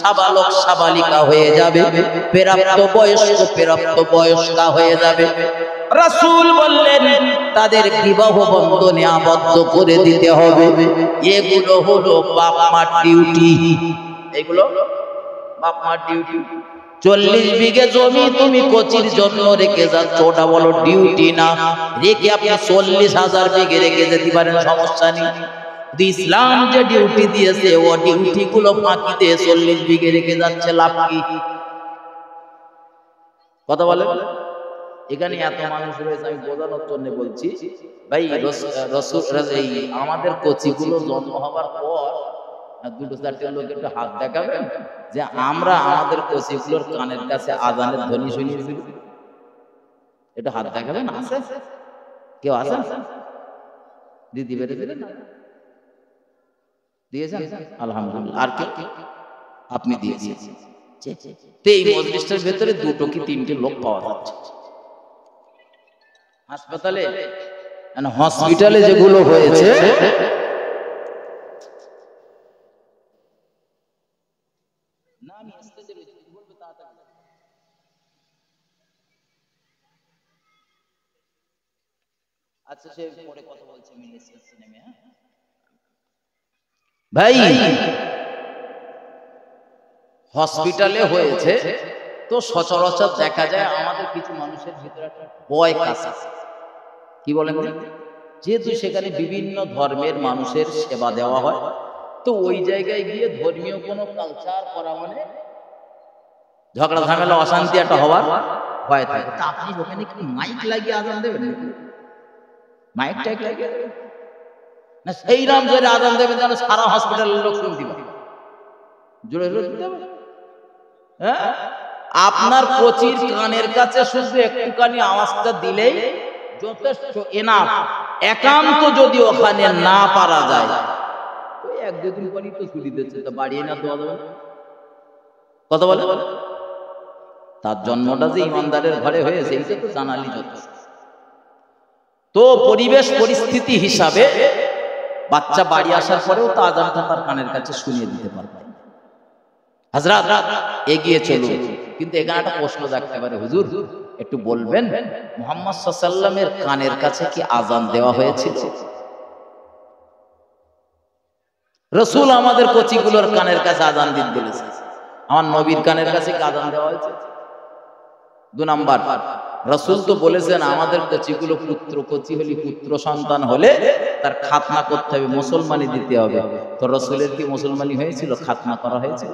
সাবালক সাবালিকা হয়ে যাবে, প্রাপ্ত বয়স্কা হয়ে যাবে, রাসূল বললেন তাদের বিবাহ বন্ধনে আবদ্ধ করে দিতে হবে। এগুলো হলো বাপ মার ডিউটি। এগুলো বাপ মার ডিউটি। 40 বিঘে জমি তুমি কোচির জন্য রেখে যাচ্ছ, ওটা বলো ডিউটি না। রেখে আপনি 40,000 বিঘে রেখে যেতে পারেন, সমস্যা নেই। ইসলাম যে ডিউটি দিয়েছে ও ডিউটি গুলো ফাঁকি দিয়ে 40 বিঘে রেখে যাচ্ছে, লাভ কি? কথা বলে এখানে এত মানুষ রয়েছে, আমি বোঝানোর জন্য বলছি ভাই। আমাদের কোচিগুলো জন্ম হবার পর 2-4টা লোক একটু হাত দেখাবেন যে আমরা আমাদের কোচিগুলোর কানের কাছে আজানের ধ্বনি শুনিয়েছি, একটু হাত দেখাবেন। আছে কেউ? আছে? দিদি বেড়ে দিলেন না? দিয়েছেন? আলহামদুলিল্লাহ। আর কে? আপনি দিয়েছেন। এই মজলিসটার ভেতরে 2 কি 3টে লোক পাওয়া যাচ্ছে। হাসপাতালে হসপিটালে যেগুলো হয়েছে না, আমি স্টেজে রয়েছি, বলবে তাড়াতাড়ি। আচ্ছা সে পরে কথা বলছি আমি স্টেজে নেমে। ভাই হসপিটালে হয়েছে তো সচরাচর দেখা যায় আমাদের কিছু মানুষের ভিতরে একটা ভয় কাজ আছে। কি বলেন? যেহেতু সেখানে বিভিন্ন ধর্মের মানুষের সেবা দেওয়া হয়, তো ওই জায়গায় গিয়ে ধর্মীয় কোনো কালচার করা মানে ঝগড়া ঝামেলা অশান্তি একটা হওয়ার ভয় থাকে। তা আপনি ওখানে কি মাইক লাগিয়ে আজান দেবেন? মাইক টাইক লাগিয়ে না, সেই রাম জোরে আজান দেবেন যেন সারা হসপিটালের লোক শুনতে পাবে। জোরে জোরে দিতে হবে। হ্যাঁ, আপনার কোচির কানের কাছে শুধু একটুখানি আওয়াজটা দিলেই যথেষ্ট, এনাফ। একান্ত যদি ওখানে না পারা যায় ওই 1-2 দিন পরই তো ছুটি দিচ্ছে, তো বাড়িয়ে না দেওয়া যাবে। কথা বলে তার জন্মটা যে ইমানদারের ঘরে হয়েছে এটা তো জানালি যথেষ্ট। তো পরিবেশ পরিস্থিতি হিসাবে বাচ্চা বাড়ি আসার পরেও তো আজানটা তার কানের কাছে শুনিয়ে দিতে পারবে। হযরত এগিয়ে চলুন। কিন্তু এখানে একটা প্রশ্ন জাগতে পারে, হুজুর একটু বলবেন মুহাম্মদ সাল্লাল্লাহু আলাইহি ওয়াসাল্লামের কানের কাছে কি আজান দেওয়া হয়েছিল? রাসূল আমাদের কোচিগুলোর কানের কাছে আজান দিতে বলেছে, আমার নবীর কানের কাছে কি আজান দেওয়া হয়েছে? 2 নাম্বার, রাসূল তো বলেছেন আমাদের কোচিগুলো পুত্র কোচি হলে, পুত্র সন্তান হলে তার খাতনা করতে হবে, মুসলমানি দিতে হবে। তো রাসূলের কি মুসলমানি হয়েছিল? খাতনা করা হয়েছিল?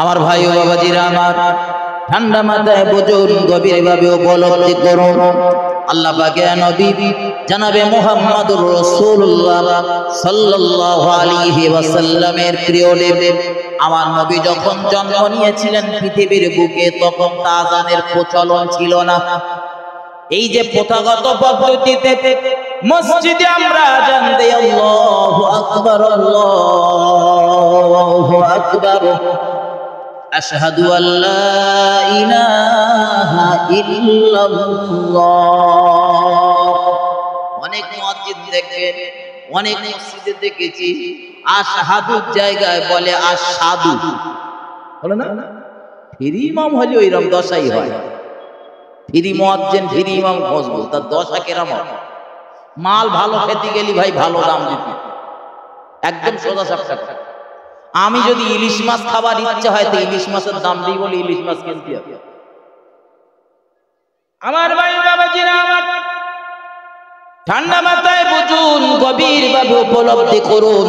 আমার ভাই ও বাবাজিরা আমার, ঠান্ডা মাথায় বুঝুন, গভীরভাবে উপলব্ধি করুন। আল্লাহ পাকের নবী জনাবে মুহাম্মদুর রাসূলুল্লাহ সাল্লাল্লাহু আলাইহি ওয়াসাল্লামের প্রিয় নবী, আমার নবী যখন জন্ম নিয়েছিলেন পৃথিবীর বুকে, তখন আযানের প্রচলন ছিল না। এই যে প্রথাগত পদ্ধতিতে মসজিদে আমরা আযান দেই, আল্লাহু আকবার, আল্লাহু আকবার, আশহাদু আল্লা ইলাহা ইল্লাল্লাহ। অনেক মুয়াজ্জিন দেখবেন, অনেক মসজিদে দেখেছি আশহাদুর জায়গায় বলে আশহাদু, বলে না? ফিরি ইমাম হলে ওইরকম দশাই হয়। ফিরি মুয়াজ্জিন, ফিরি ইমাম খুঁজবো, তার দশা কেরাম হবে। মাল ভালো খেতে গেলি ভাই ভালো দাম দিতে, একদম সোজা সাপটা। আমি যদি ইলিশ মাছ খাবার ইচ্ছা হয় তো ইলিশ মাছের দাম দিই বলে ইলিশ মাছ কিনতে হবে। আমার ভাই বাবাজিরা আমার, ঠান্ডা মাথায় বুঝুন, গভীরভাবে উপলব্ধি করুন,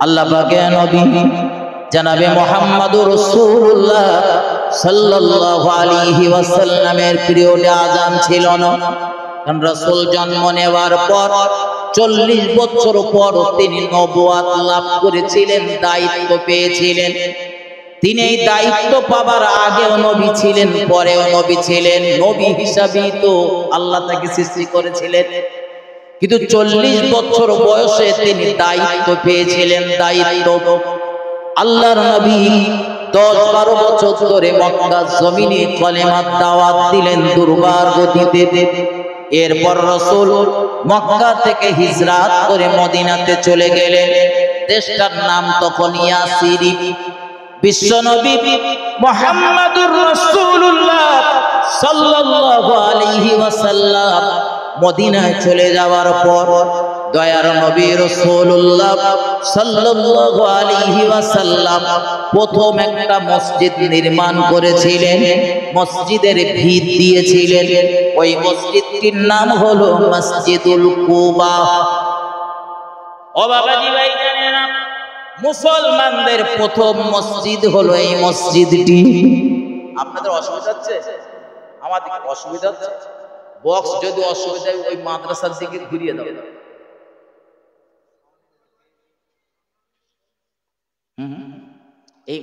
আল্লাহ পাকের নবী জনাবে মুহাম্মদুর রাসূলুল্লাহ সাল্লাল্লাহু আলাইহি ওয়াসাল্লামের পিরিয়ডে আযান ছিল না। কারণ রাসূল জন্ম নেওয়ার পর 40 বছর পর তিনি নবুয়ত লাভ করেছিলেন, দায়িত্ব পেয়েছিলেন। তিনি এই দায়িত্ব পাবার আগেও নবী ছিলেন, পরেও নবী ছিলেন। নবী হিসাবেই তো আল্লাহ তাকে সৃষ্টি করেছিলেন, কিন্তু 40 বছর বয়সে তিনি দায়িত্ব পেয়েছিলেন। দায়িত্ব আল্লাহর নবী 10-12 বছর ধরে মক্কার জমিনে কলেমার দাওয়াত দিলেন দুর্বার গতিতে। এরপর রাসূল মক্কা থেকে হিজরত করে মদিনাতে চলে গেলেন। দেশটার নাম তখন ইয়াসরিব। বিশ্বনবী মুহাম্মদুর রাসূলুল্লাহ সাল্লাল্লাহু আলাইহি ওয়াসাল্লাম মদিনায় চলে যাওয়ার পর দয়ার নবী রাসূলুল্লাহ সাল্লাল্লাহু আলাইহি ওয়াসাল্লাম প্রথম একটা মসজিদ নির্মাণ করেছিলেন, মসজিদের ভিত দিয়েছিলেন। ওই মসজিদটির নাম হলো মসজিদুল কুবা। ও বাবাজি ভাই জানেন, মুসলমানদের প্রথম মসজিদ হলো এই মসজিদটি। আপনাদের অসুবিধা হচ্ছে? আমাদের অসুবিধা হচ্ছে? বক্স যদি অসুবিধা ওই মাদ্রাসার দিকে ঘুরিয়ে দাও। এই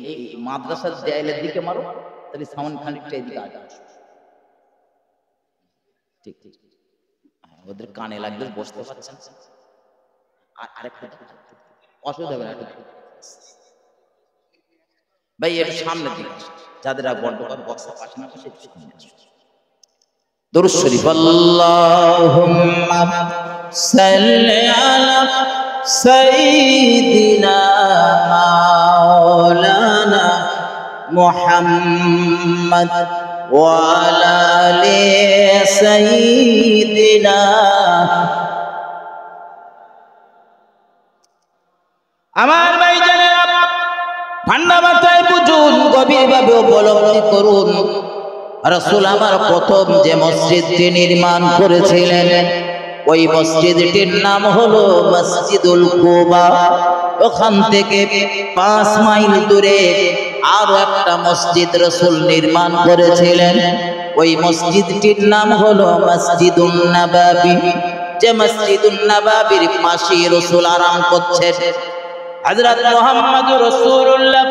মাদ্রাসার দেয়ালের দিকে মারো, তাহলে সাউন্ড খানিকটা এদিকে আসবে। ঠিক ঠিক, ওদের কানে লাগলে বসতে পারছেন। আরেকটা অসুবিধা হবে না ভাই, এর সামনের দিকে যাদের বন্ধকার বক্সের পাশে না পাশে দরুদ শরীফ। আল্লাহুম্মা সাল্লি আলা সাইয়্যিদিনা মাওলানা মুহাম্মদ ওয়া আলা আলি সাইয়্যিদিনা। আমার ভাই জানেরা, ঠান্ডা মাথায় বুঝুন, গভীরভাবে উপলব্ধি করুন, রাসূল আমার প্রথম যে মসজিদটি নির্মাণ করেছিলেন ওই মসজিদটির নাম হলো মসজিদুল কুবা। ওখান থেকে 5 মাইল দূরে আরো একটা মসজিদ রাসূল নির্মাণ করেছিলেন। ওই মসজিদটির নাম হলো মসজিদুন নববী। যে মসজিদুন নববীর পাশে রাসূল আরাম করছেন। হযরত মুহাম্মদুর রাসূলুল্লাহ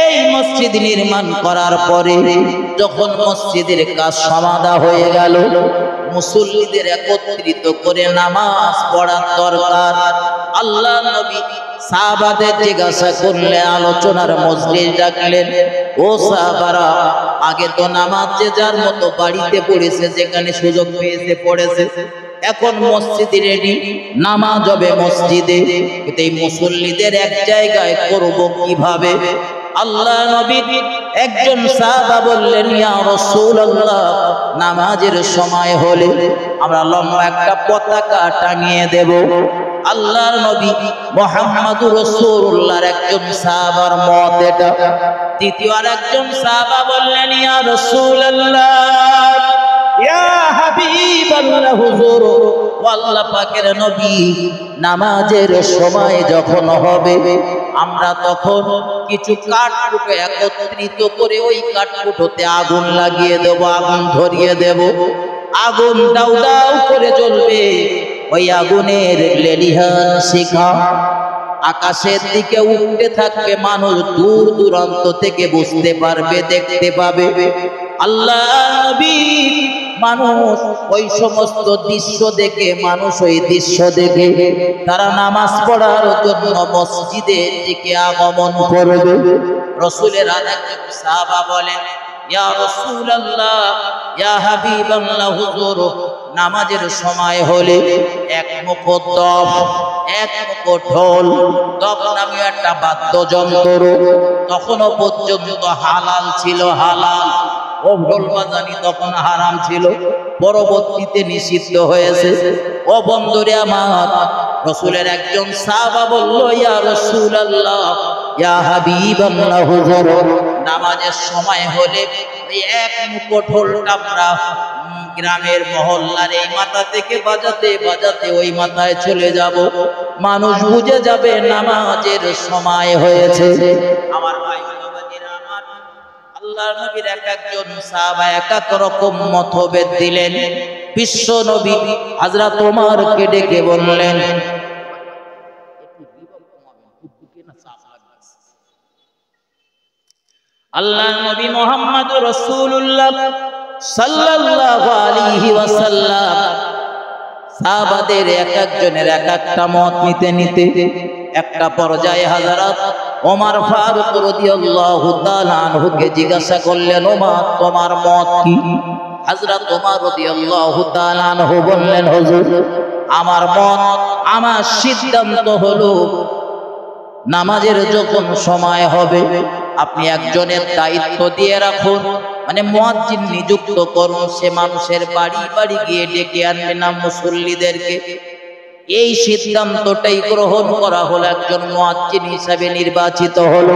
এই মসজিদ নির্মাণ করার পরে যখন মসজিদের কাজ সমাধা হয়ে গেল, মুসল্লিদের একত্রিত করে নামাজ পড়ার দরকার। আল্লাহ নবী সাহাবাদের জিজ্ঞাসা করলে আলোচনার মজলিস ডাকলেন, ও সাহাবারা, আগে তো নামাজ যে যার মতো বাড়িতে পড়েছে, যেখানে সুযোগ পেয়েছে পড়েছে, এখন মসজিদে রেডি, নামাজ হবে মসজিদে, কিন্তু এই মুসল্লিদের এক জায়গায় করব কিভাবে? আল্লাহ নবী একজন সাহাবা বললেন, ইয়া রাসূলুল্লাহ, নামাজের সময় হলে আমরা লম্বা একটা পতাকা টাঙিয়ে দেব। আল্লাহর নবী মুহাম্মদুর রাসূলুল্লাহর একজন সাহাবার মত এটা। দ্বিতীয় আরেকজন সাহাবা বললেন, ইয়া রাসূলুল্লাহ, ইয়া হাবিবাল্লাহ, হুজুর, আল্লাহ পাকের নবী, নামাজের সময় যখন হবে আমরা তখন কিছু কাঠকুটো একত্রিত করে ওই কাঠকুটোতে আগুন লাগিয়ে দেব, আগুন ধরিয়ে দেব। আগুন দাউ দাউ করে জ্বলবে। ওই আগুনের লেলিহান শিখা আকাশের দিকে উঠতে থাকবে, মানুষ দূর দূরান্ত থেকে বুঝতে পারবে, দেখতে পাবে। আল্লাহ নবী মানুষ ওই সমস্ত দৃশ্য দেখে, মানুষ ওই দৃশ্য দেখে তারা নামাজ পড়ার জন্য মসজিদের দিকে আগমন করবে। রাসূলের আরেকজন সাহাবা বলেন, ইয়া রাসূলুল্লাহ, ইয়া হাবিবাল্লাহ, হুজুর, নামাজের সময় হলে এক মুখো দফ, এক মুখো ঢোল, দফ নামে একটা বাদ্যযন্ত্র তখনও পর্যন্ত হালাল ছিল, হালাল। ও ঢোল বাজানি তখন হারাম ছিল, পরবর্তীতে নিষিদ্ধ হয়েছে। ও বন্ধুরে আমার, রাসূলের একজন সাহাবা বলল, ইয়া রাসূলুল্লাহ, ইয়া হাবিবাল্লাহ, হুজুর, নামাজের সময় হলে ওই এক মুখো ঢোলটা আমরা গ্রামের মহল্লার এই মাথা থেকে বাজাতে বাজাতে ওই মাথায় চলে যাব, মানুষ বুঝে যাবে নামাজের সময় হয়েছে। আমার ভাই আমার আল্লাহর নবীর এক একজন সাহাবা এক এক রকম মতভেদ দিলেন। বিশ্ব নবী হযরত ওমরকে ডেকে বললেন, আল্লাহর নবী মুহাম্মদুর রাসূলুল্লাহ সাল্লাল্লাহু আলাইহি ওয়াসাল্লাম সাহাবাদের এক একজনের এক একটা মত নিতে নিতে একটা পর্যায়ে হযরত ওমর ফারুক রাদিয়াল্লাহু তাআলা আনহুকে জিজ্ঞাসা করলেন, ওমর তোমার মত কি? হযরত ওমর রাদিয়াল্লাহু তাআলা আনহু বললেন, হুজুর আমার মত, আমার সিদ্ধান্ত হলো নামাজের যখন সময় হবে আপনি একজনের দায়িত্ব দিয়ে রাখুন, মানে মুয়াজ্জিন নিযুক্ত করুন, সে মানুষের বাড়ি বাড়ি গিয়ে ডেকে আনবে না মুসল্লিদেরকে। এই সিদ্ধান্তটাই গ্রহণ করা হলো, একজন মুয়াজ্জিন হিসাবে নির্বাচিত হলো।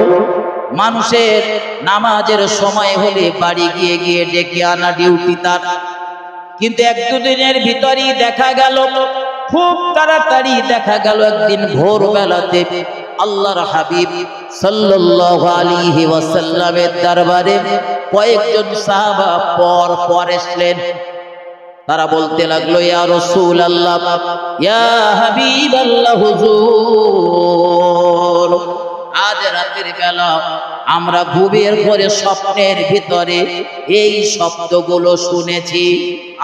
মানুষের নামাজের সময় হলে বাড়ি গিয়ে গিয়ে ডেকে আনা ডিউটি তার। কিন্তু এক দুদিনের ভিতরেই দেখা গেল, খুব তাড়াতাড়ি দেখা গেল, একদিন ভোরবেলাতে আল্লাহর হাবিব সাল্লাল্লাহু আলাইহি ওয়াসাল্লামের দরবারে কয়েকজন সাহাবা পর পর এসলেন। তারা বলতে লাগলো, ইয়া রাসূলুল্লাহ, ইয়া হাবিবাল্লাহ, হুজুর আজ রাতের বেলা আমরা ঘুমের ঘরে স্বপ্নের ভিতরে এই শব্দগুলো শুনেছি।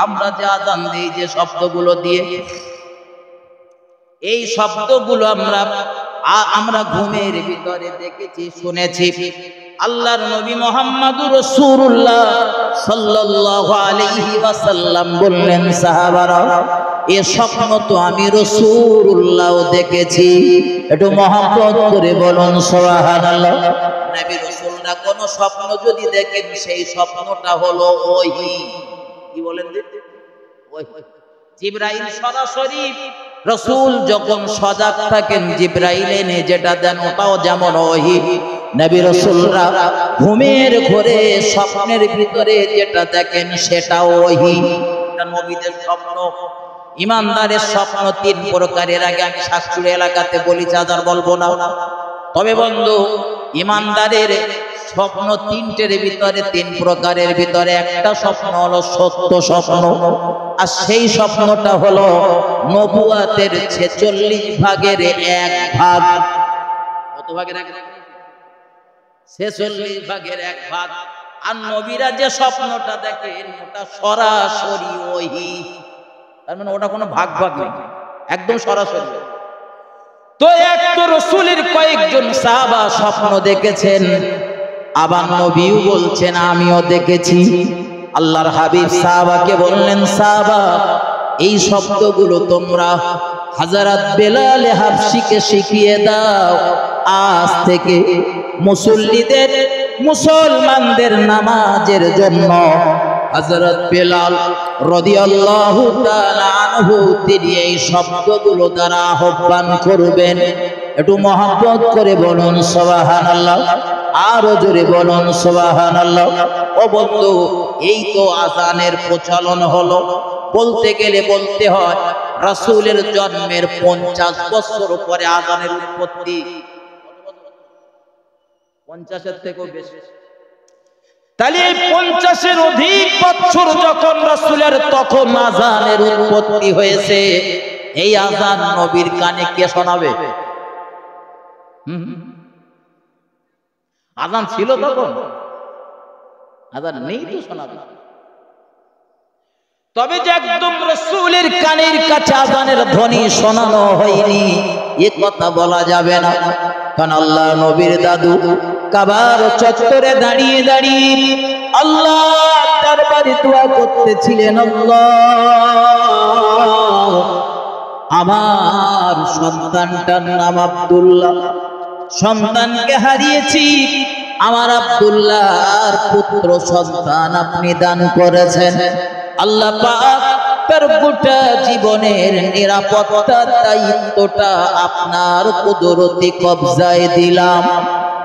আমরা যে আযান দেই, যে শব্দগুলো দিয়ে, এই শব্দগুলো আমরা ঘুমের ভিতরে দেখেছি, শুনেছি। আল্লাহর নবী মুহাম্মদুর রাসূলুল্লাহ সাল্লাল্লাহু আলাইহি ওয়াসাল্লাম বললেন, সাহাবারা এই স্বপ্ন তো আমি রাসূলুল্লাহ দেখেছি। একটু মহব্বত করে বলুন সুবহানাল্লাহ। নবী রাসূলরা কোন স্বপ্ন যদি দেখেন, সেই স্বপ্নটা হলো ওহী। কি বলেন? ওহী। জিবরাইল সরাসরি রাসূল যখন সজাগ থাকেন, জিবরাইল এনে যেটা দেন ওটাও যেমন ওহী। নবী রাসূলরা ঘুমের ঘরে স্বপ্নের ভিতরে যেটা দেখেন সেটাও ওহী। এটা নবীদের স্বপ্ন। ইমানদারের স্বপ্ন তিন প্রকারের। আগে আমি শাস্ত্রী এলাকাতে বলি, চাঁদার বলবো না। তবে বন্ধু, ইমানদারের স্বপ্ন তিনটের ভিতরে, তিন প্রকারের ভিতরে একটা স্বপ্ন হলো সত্য স্বপ্ন, আর সেই স্বপ্নটা হলো নবুয়াতের 46 ভাগের এক ভাগ। কত ভাগের এক ভাগ? 46 ভাগের এক ভাগ। আর নবীরা যে স্বপ্নটা দেখেন ওটা সরাসরি ওহী। তার মানে ওটা কোনো ভাগ ভাগ নেই, একদম সরাসরি। তো এক তো রাসূলের কয়েকজন সাহাবা স্বপ্ন দেখেছেন, আবার নবীও বলছেন আমিও দেখেছি। আল্লাহর হাবিব সাহাবাকে বললেন, সাহাবা এই শব্দগুলো তোমরা হযরত বেলাল হাবশিকে শিখিয়ে দাও। আজ থেকে মুসলমানদের নামাজের জন্য হযরত বেলাল রাদিয়াল্লাহু তাআলা আনহু তিনি এই শব্দগুলো দ্বারা আহ্বান করবেন। একটু মহব্বত করে বলুন সুবহানাল্লাহ, আরো জোরে বলুন সুবহানাল্লাহ। ও বন্ধু, এই তো আযানের প্রচলন হলো। বলতে গেলে বলতে হয় রাসূলের জন্মের 50 বছর পরে আযানের উৎপত্তি। 50-এর থেকেও বেশি। তাহলে এই 50-এর অধিক বছর যখন রাসূলের, তখন আযানের উৎপত্তি হয়েছে। এই আযান নবীর কানে কে শোনাবে? আযান ছিল তখন? আযান নেই তো শোনাবে। তবে যে একদম রাসূলের কানের কাছে আযানের ধ্বনি শোনানো হয়নি, এ কথা বলা যাবে না। কারণ আল্লাহ নবীর দাদু কাবার চত্বরে দাঁড়িয়ে দাঁড়িয়ে আল্লাহর দরবারে দোয়া করতেছিলেন, আল্লাহ আমার সন্তানটার নাম আব্দুল্লাহ, সন্তানকে হারিয়েছি, আমার আব্দুল্লাহর পুত্র সন্তান আপনি দান করেছেন। আল্লাহ পাক তার গোটা জীবনের নিরাপত্তার দায়িত্বটা আপনার কুদরতি কবজায় দিলাম।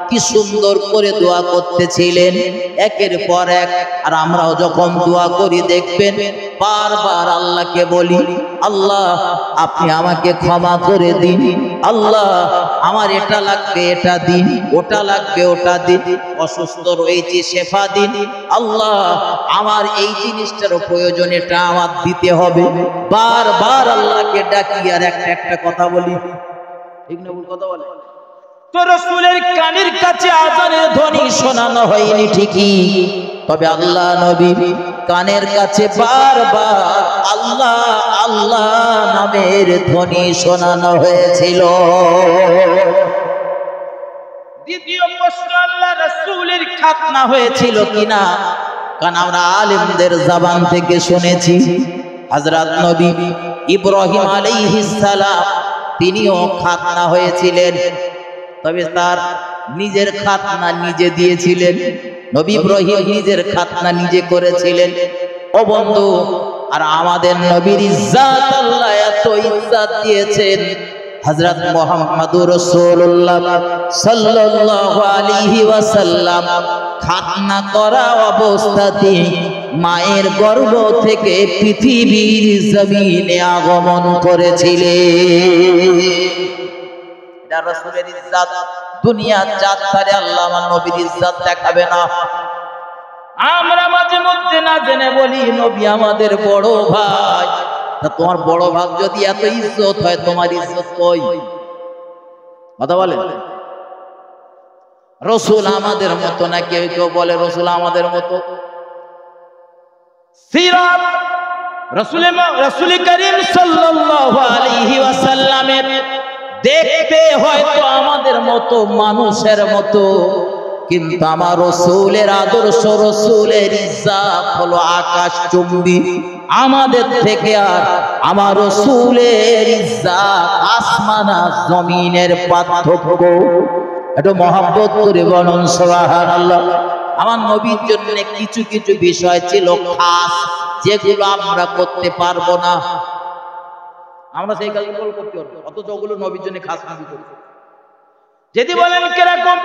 কি সুন্দর করে দোয়া করতেছিলেন একের পর এক। আর আমরাও যখন দোয়া করি দেখবেন বারবার আল্লাহকে বলি, আল্লাহ আপনি আমাকে ক্ষমা করে দিন, আল্লাহ আমার এটা লাগবে এটা দিন, ওটা লাগবে ওটা দিন, অসুস্থ রয়েছে শেফা দিন, আল্লাহ আমার এই জিনিসটার প্রয়োজন, এটা আমার দিতে হবে। বারবার আল্লাহকে ডাকি আর একটা একটা কথা বলি, ঠিক না ভুল কথা বলে? তো রাসূলের কানের কাছে আযানের ধ্বনি শোনানো হয়নি ঠিকই, তবে আল্লাহ নবীর কানের কাছে বারবার আল্লাহ আল্লাহ নামের ধ্বনি শোনানো হয়েছিল। দ্বিতীয় প্রশ্ন, আল্লাহ রাসূলের খাতনা হয়েছিল কিনা? কারণ আমরা আলেমদের জবান থেকে শুনেছি হযরত নবী ইব্রাহিম আলাইহিস সালাম তিনিও খাতনা হয়েছিলেন, তবে তার নিজের খাতনা নিজে দিয়েছিলেন। নবী ইব্রাহিম নিজের খাতনা নিজে করেছিলেন। ও বন্ধু, আর আমাদের নবীর ইজ্জত আল্লাহ এত ইজ্জত দিয়েছেন, হযরত মুহাম্মদুর রাসূলুল্লাহ সাল্লাল্লাহু আলাইহি ওয়াসাল্লাম খাতনা করা অবস্থাতে মায়ের গর্ভ থেকে পৃথিবীর জমিনে আগমন করেছিলেন। এটা রাসূলের ইজ্জত। দুনিয়ার জাতটারে আল্লাহ আমার নবীর ইজ্জত দেখাবে না। আমরা মাঝে মধ্যে না জেনে বলি নবী আমাদের বড় ভাই। তা তোমার বড় ভাই যদি এত ইজ্জত হয়, তোমার ইজ্জত কই? কথা বলেন। রাসূল আমাদের মতো না, কেউ কেউ বলে রাসূল আমাদের মতো। সিরাত রাসূল করিম সাল্লাল্লাহু আলাইহি ওয়াসাল্লামের দেখতে হয়তো আমাদের মতো মানুষের মতো, কিন্তু আমার রাসূলের আদর্শ, রাসূলের ইজ্জত হলো আকাশচুম্বী। আমাদের থেকে আর আমার রাসূলের ইজ্জত আসমান আর জমিনের পার্থক্য। একটু মহব্বত করে বলুন সুবহানাল্লাহ। আমার নবীর জন্য কিছু কিছু বিষয় ছিল খাস, যেগুলো আমরা করতে পারবো না। আমরা সেই কাজগুলো করতে পারবো, অথচ ওগুলো নবীর জন্য খাস কাজ করি। যদি বলেন কিরকম,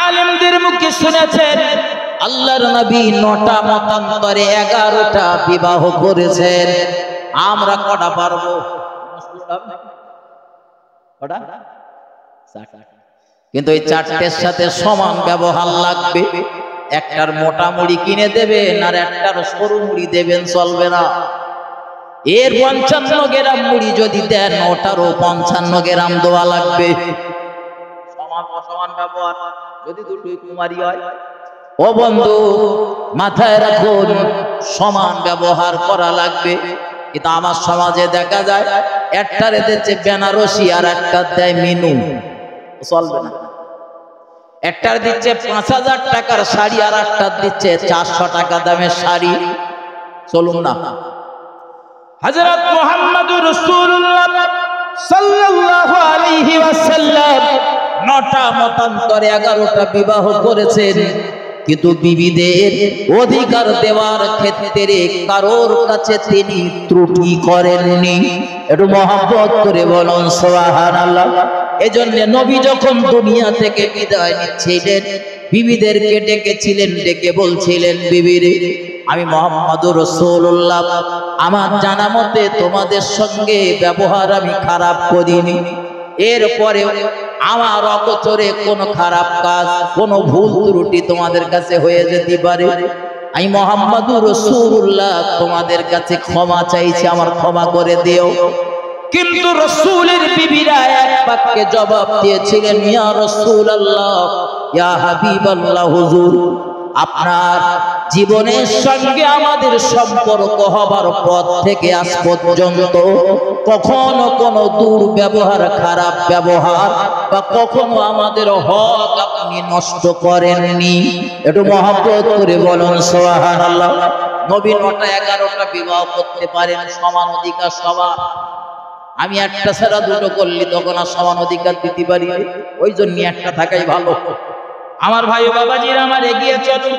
আলেমদের মুখে শুনেছেন আল্লাহর নবী 9টা মতান্তরে 11টা বিবাহ করেছেন। আমরা কটা পারবো? কিন্তু এই 4টের সাথে সমান ব্যবহার লাগবে। একটার মোটা মুড়ি কিনে দেবেন আর একটার সরু মুড়ি দেবেন, চলবে না। এর 55 গ্রাম মুড়ি যদি দেন, ওটারও 55 গ্রাম দেওয়া লাগবে। সমান অসমান ব্যবহার যদি দুটোই কুমারী হয়। ও বন্ধু, মাথায় রাখুন, সমান ব্যবহার করা লাগবে। কিন্তু আমার সমাজে দেখা যায় একটারে দিচ্ছে বেনারসি আর একটা দেয় মিনু, চলবে না। একটার দিচ্ছে 5000 টাকার শাড়ি আর একটা দিচ্ছে 400 টাকা দামের শাড়ি, চলুন না। হযরত মুহাম্মদুর রাসূলুল্লাহ সাল্লাল্লাহু আলাইহি ওয়াসাল্লাম 9টা মতান্তরে 11টা বিবাহ করেছেন, কিন্তু বিবিদের অধিকার দেওয়ার ক্ষেত্রে কারোর কাছে তিনি ত্রুটি করেননি। একটু মহব্বত করে বলুন সুবহানাল্লাহ। এজন্য নবী যখন দুনিয়া থেকে বিদায় নিচ্ছিলেন, বিবিদেরকে ডেকেছিলেন, ডেকে বলছিলেন, বিবিরে আমি মুহাম্মদুর রাসূলুল্লাহ, আমার জানা মতে তোমাদের সঙ্গে ব্যবহার আমি খারাপ করিনি। এরপরে আমার অগোচরে কোনো খারাপ কাজ, কোনো ভুল ত্রুটি তোমাদের কাছে হয়ে যেতে পারে। আমি মুহাম্মদুর রাসূলুল্লাহ তোমাদের কাছে ক্ষমা চাইছি, আমার ক্ষমা করে দিও। কিন্তু রাসূলের বিবিরা এক বাক্যে জবাব দিয়েছিলেন, ইয়া রাসূলুল্লাহ, ইয়া হাবিবাল্লাহ, হুজুর আপনার জীবনের সঙ্গে আমাদের সম্পর্ক হবার পর থেকে আজ পর্যন্ত কখনো কোনো দুর্ব্যবহার, খারাপ ব্যবহার বা কখনো আমাদের হক আপনি নষ্ট করেননি। একটু মহব্বত করে বলুন সুবহানাল্লাহ। নবী 9টা 11টা বিবাহ করতে পারেন, সমান অধিকার সবার। আমি একটা ছাড়া দুটো করলি তখন আর সমান অধিকার দিতে পারি, ওই জন্য একটা থাকাই ভালো। আমার ভাই বাবাজিরা, আমার এগিয়ে চলুন,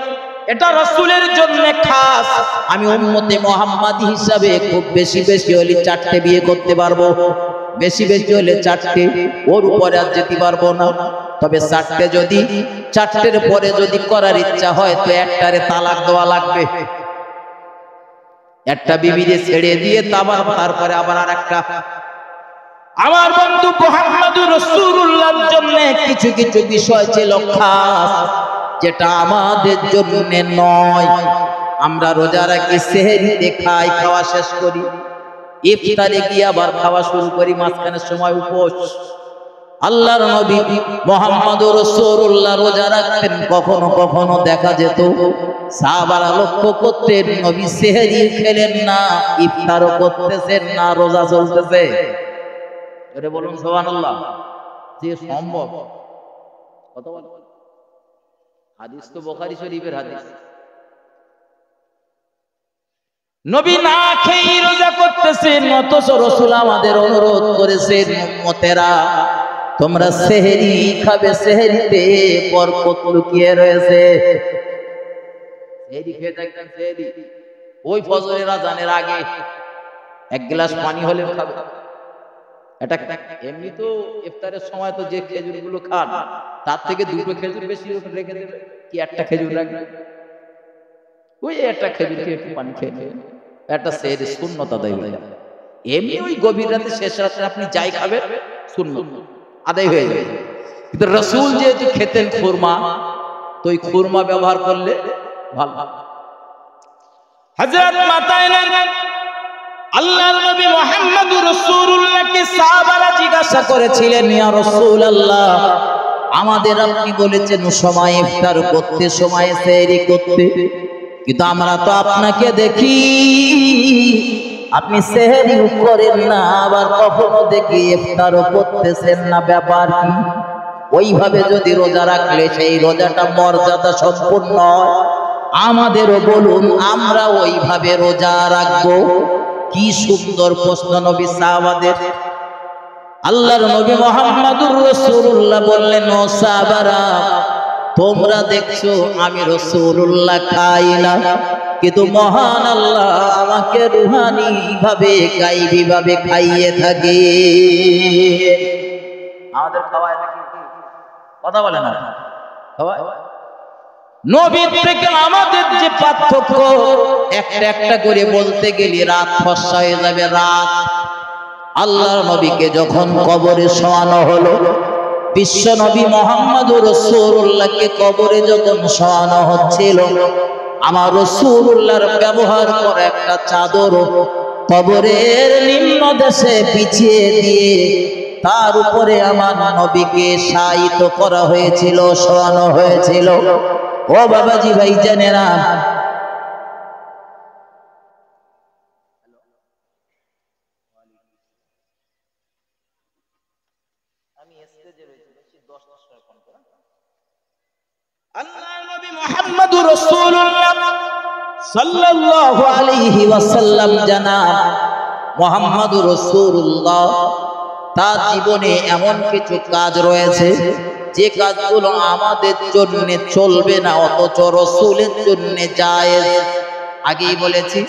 এটা রাসূলের জন্য খাস। আমি উম্মতে মুহাম্মাদি হিসাবে খুব বেশি হলে 4টে বিয়ে করতে পারবো। বেশি বেশি হলে 4টে, ওর উপরে আর যেতে পারবো না। তবে 4টে যদি 4টের পরে যদি করার ইচ্ছা হয় তো একটারে তালাক দেওয়া লাগবে। একটা বিবিরে ছেড়ে দিয়ে তারপরে আবার আরেকটা। আমার বন্ধু মুহাম্মদুর রাসূলুল্লাহর জন্য কিছু কিছু বিষয় ছিল খাস, যেটা আমাদের জন্য নয়। আমরা রোজা রাখি, সেহরিতে খাই, খাওয়া শেষ করি, ইফতারে গিয়ে আবার খাওয়া শুরু করি, মাঝখানে সময় উপোস। আল্লাহর নবী মুহাম্মদুর রাসূলুল্লাহ রোজা রাখতেন, কখনো কখনো দেখা যেত সাহাবারা লক্ষ্য করতেন নবী সেহরি খেলেন না, ইফতারও করতেছেন না, রোজা চলতেছে। এরে বলুন সুবহানাল্লাহ। যে সম্ভব কত বল, হাদিস তো বুখারী শরীফের হাদিস। নবী না খেয়ে রোজা করতেছেন, অথচ রাসূল আমাদের অনুরোধ করেছেন, উম্মতেরা তোমরা সেহরি খাবে, সেহরিতে বরকত লুকিয়ে রয়েছে। সেহরি খেয়ে থাকতেন, সেহরি ওই ফজরের আযানের আগে এক গ্লাস পানি হলে খাবে। এটা এমনি তো ইফতারের সময় তো যে খেজুরগুলো খান তার থেকে 2টো খেজুর বেশি রেখে দেবে, কি একটা খেজুর রাখবে, ওই একটা খেজুর খেয়ে একটু পানি খেয়ে নেবেন, একটা সেহরি সুন্নত আদায় হয়ে যাবে। এমনি ওই গভীর রাতে শেষ রাতে আপনি যাই খাবেন সুন্নত আদায় হয়ে যাবে। কিন্তু রাসূল যেহেতু খেতেন খুরমা, তো ওই খুরমা ব্যবহার করলে ভালো। হযরত মাতায়ের আল্লাহর নবী মুহাম্মদুর রাসূলুল্লাহকে সাহাবারা জিজ্ঞাসা করেছিলেন, ইয়া রাসূলুল্লাহ, আমাদের আপনি বলেছেন সময় ইফতার করতে, সময় সেহরি করতে, কিন্তু আমরা তো আপনাকে দেখি আপনি সেহরি করেন না, আবার কখনো দেখি ইফতারও করতেছেন না, ব্যাপার কি? ওইভাবে যদি রোজা রাখলে সেই রোজাটা মর্যাদা সম্পূর্ণ হয়, আমাদেরও বলুন, আমরা ওইভাবে রোজা রাখবো। কি সুন্দর প্রশ্ন নবী সাহাবাদের। আল্লাহর নবী মুহাম্মদুর রাসূলুল্লাহ বললেন, ও সাহাবারা, তোমরা দেখছো আমি রাসূলুল্লাহ খাই না, কিন্তু মহান আল্লাহ আমাকে রুহানি ভাবে গায়বী ভাবে খাইয়ে থাকে। আমাদের খাওয়ায় নাকি? কথা বলে না খাওয়ায়। নবীর থেকে আমাদের যে পার্থক্য, একটা একটা করে বলতে গেলে রাত ফসা হয়ে যাবে। রাত আল্লাহর নবীকে যখন কবরে শোয়ানো হলো, বিশ্ব নবী মুহাম্মদুর রাসূলুল্লাহকে কবরে যখন শোয়ানো হচ্ছিল, আমার রাসূলুল্লাহর ব্যবহার করা একটা চাদর কবরের নিম্ন দেশে বিছিয়ে দিয়ে তার উপরে আমার নবীকে শায়িত করা হয়েছিল, শোয়ানো হয়েছিল। ও বাবাজি ভাইজানেরা, আল্লাহর নবী মুহাম্মদুর রাসূলুল্লাহ সাল্লাল্লাহু আলাইহি ওয়াসাল্লাম জানাব মুহাম্মদুর রাসূলুল্লাহ তার জীবনে এমন কিছু কাজ রয়েছে যে কাজগুলো আমাদের জন্য চলবে না, অথচ রাসূলের জন্য জায়েজ। আগেই বলেছি,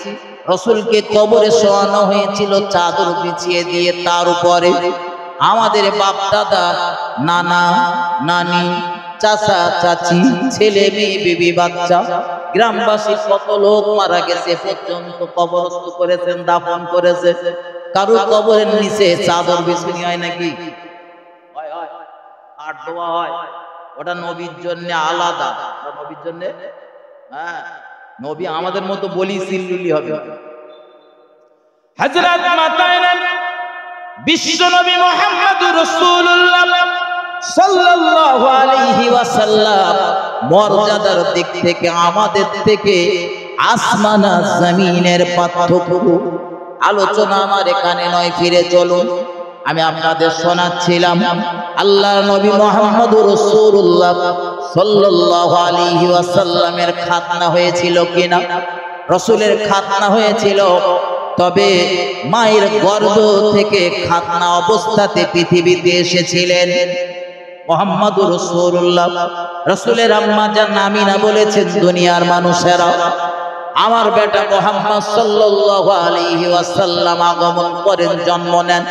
রাসূলকে কবরে শোয়ানো হয়েছিল চাদর বিছিয়ে দিয়ে, তার উপরে আমাদের বাপ দাদা, নানা নানি, চাচা চাচি, ছেলে মেয়ে, বিবি বাচ্চা, গ্রামবাসী কত লোক মারা গেছে পর্যন্ত কবরস্থ করেছেন, দাফন করেছে। কারো কবরের নিচে চাদর বিছানি হয় নাকি? আর দোয়া হয়, ওটা নবীর জন্য আলাদা, নবীর জন্য। হ্যাঁ, নবী আমাদের মতো বলি সিল্লুলি হবে। হযরত মাতায়ের বিশ্ব নবী মুহাম্মদুর রাসূলুল্লাহ সাল্লাল্লাহু আলাইহি ওয়াসাল্লাম মর্যাদার দিক থেকে আমাদের থেকে আসমান আর জমিনের পার্থক্য। আলোচনা আমার এখানে নয়, ফিরে চলুন। আমি আপনাদের শোনাচ্ছিলাম আল্লাহর নবী মুহাম্মদুর রাসূলুল্লাহ সাল্লাল্লাহু আলাইহি ওয়াসাল্লামের খাতনা হয়েছিল কিনা। রাসূলের খাতনা হয়েছিল, তবে মায়ের গর্ভ থেকে খাতনা অবস্থাতে পৃথিবীতে এসেছিলেন মুহাম্মদুর রাসূলুল্লাহ। রাসূলের আম্মা জান আমিনা বলেছেন, দুনিয়ার মানুষেরা আমার বেটা মুহাম্মদ সাল্লাল্লাহু আলাইহি ওয়াসাল্লাম আগমন করেন, জন্ম নেন,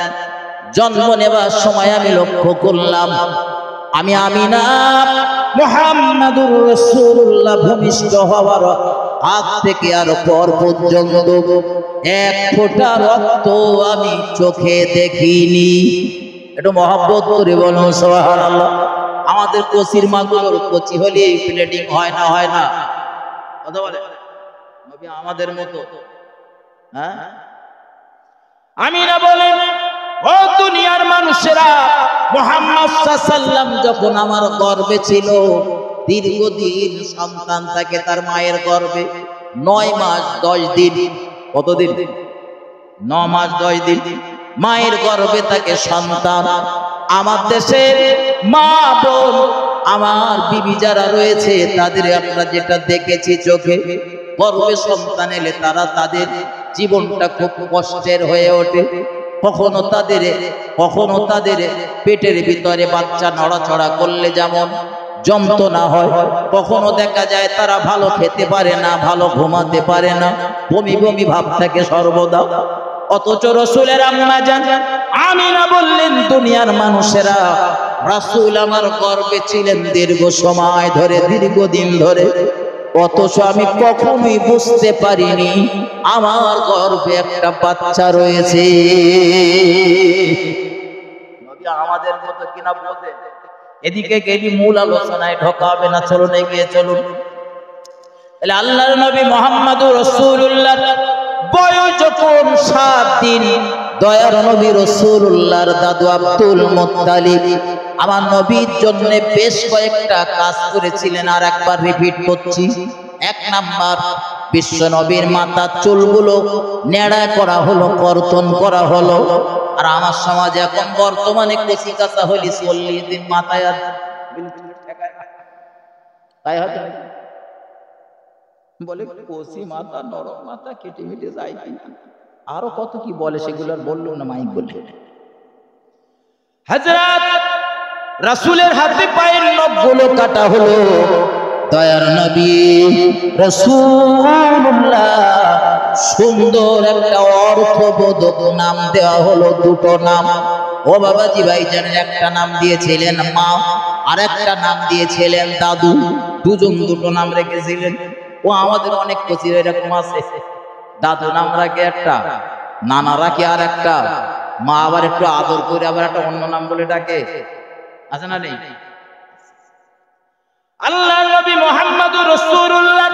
জন্ম নেবার সময় আমি লক্ষ্য করলাম আমি আমিনা মুহাম্মাদুর রাসূলুল্লাহ ভূমিষ্ঠ হওয়ার আগ থেকে আর পর পর্যন্ত এক ফোঁটা রক্ত আমি চোখে দেখিনি। একটু মহব্বত করে বলুন সুবহানাল্লাহ। আমাদের কচির মাগুলোর কচি হলে প্লেটিং হয় না, হয় না? কথা বলে নবী আমাদের মতো, হ্যাঁ? আমিনা বলেন, ও দুনিয়ার মানুষেরা, মুহাম্মদ সাল্লাল্লাহু আলাইহি ওয়াসাল্লাম যখন আমার গর্ভে ছিল, দীর্ঘদিন সন্তান থাকে তার মায়ের গর্ভে 9 মাস 10 দিন। কতদিন? 9 মাস 10 দিন মায়ের গর্ভে থাকে সন্তান। আমার দেশের মা বোন, আমার বিবি যারা রয়েছে, তাদের আমরা যেটা দেখেছি চোখে, গর্ভে সন্তান এলে তারা তাদের জীবনটা খুব কষ্টের হয়ে ওঠে। কখনো তাদের পেটের ভিতরে বাচ্চা নড়াচড়া করলে যেমন যন্ত্রণা হয়, কখনো দেখা যায় তারা ভালো খেতে পারে না, ভালো ঘুমাতে পারে না, বমি বমি ভাব থাকে সর্বদা। অথচ রাসূলের আম্মা জান আমিনা বললেন, দুনিয়ার মানুষেরা, রাসূল আমার গর্ভে ছিলেন দীর্ঘ সময় ধরে, দীর্ঘদিন ধরে, অথচ আমি কখনোই বুঝতে পারিনি আমার গর্ভে একটা বাচ্চা রয়েছে। নবী আমাদের মতো কিনা বোঝে? এদিকে গেলি মূল আলোচনায় ঢোকা হবে না, চলুন এগিয়ে চলুন। তাহলে আল্লাহর নবী মুহাম্মদুর রাসূলুল্লাহ বয়স যখন 7 দিন, দয়ার নবী রাসূলুল্লাহর দাদু আব্দুল মুত্তালিব আমার নবীর জন্য বেশ কয়েকটা কাজ করেছিলেন। আর একবার রিপিট করছি। 1 নাম্বার, বিশ্ব নবীর মাথার চুলগুলো নেড়া করা হলো, কর্তন করা হলো। আর আমার সমাজে এখন বর্তমানে কচি কাঁচা হলি 40 দিন মাথায় আর তাই হয়তো বলে কচি মাথা, নরম মাথা কেটে মিটে যায় কিনা, আরো কত কি বলে, সেগুলো আর বললো না, মাইক বলে। হযরত রাসূলের হাতে পায়ের নখগুলো কাটা হলো। দয়ার নবী রাসূলুল্লাহ সুন্দর একটা অর্থবোধক নাম দেওয়া হলো, 2টো নাম। ও বাবাজি ভাইজানের একটা নাম দিয়েছিলেন মা, আর একটা নাম দিয়েছিলেন দাদু। 2টো নাম রেখেছিলেন। ও আমাদের অনেক কচির এরকম আছে, দাদু নাম রাখে একটা, নানা রাখে আর একটা, মা আবার একটু আদর করে আবার একটা অন্য নাম বলে ডাকে, আছে না নেই? আল্লাহর নবী মুহাম্মদুর রাসূলুল্লাহ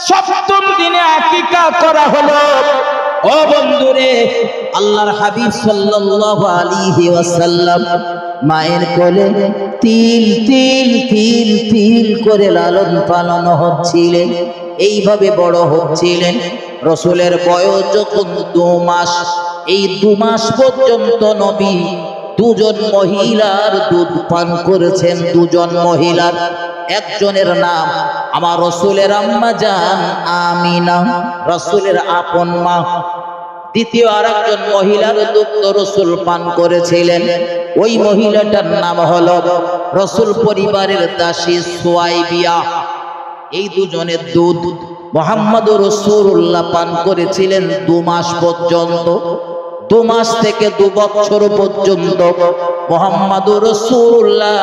7ম দিনে আকিকা করা হলো। ও বন্ধুরে, আল্লাহর হাবিব সাল্লাল্লাহু আলাইহি ওয়াসাল্লাম মায়ের কোলে তিল তিল তিল তিল করে লালন পালন হচ্ছিলেন, এইভাবে বড় হচ্ছিলেন। রাসূলের বয়স যখন 2 মাস, এই 2 মাস পর্যন্ত নবী 2জন মহিলার দুধ পান করেছেন। 2জন মহিলার, একজনের নাম আমার রাসূলের আম্মা জান আমিনা, রাসূলের আপন মা। দ্বিতীয় আরেকজন মহিলার দুধ রাসূল পান করেছিলেন। ওই মহিলাটার নাম হলো রাসূল পরিবারের দাসী সুয়াইবিয়া। এই 2জনের দুধ মুহাম্মদুর রাসূলুল্লাহ পান করেছিলেন 2 মাস পর্যন্ত। 2 মাস থেকে 2 বছর পর্যন্ত মুহাম্মদুর রাসূলুল্লাহ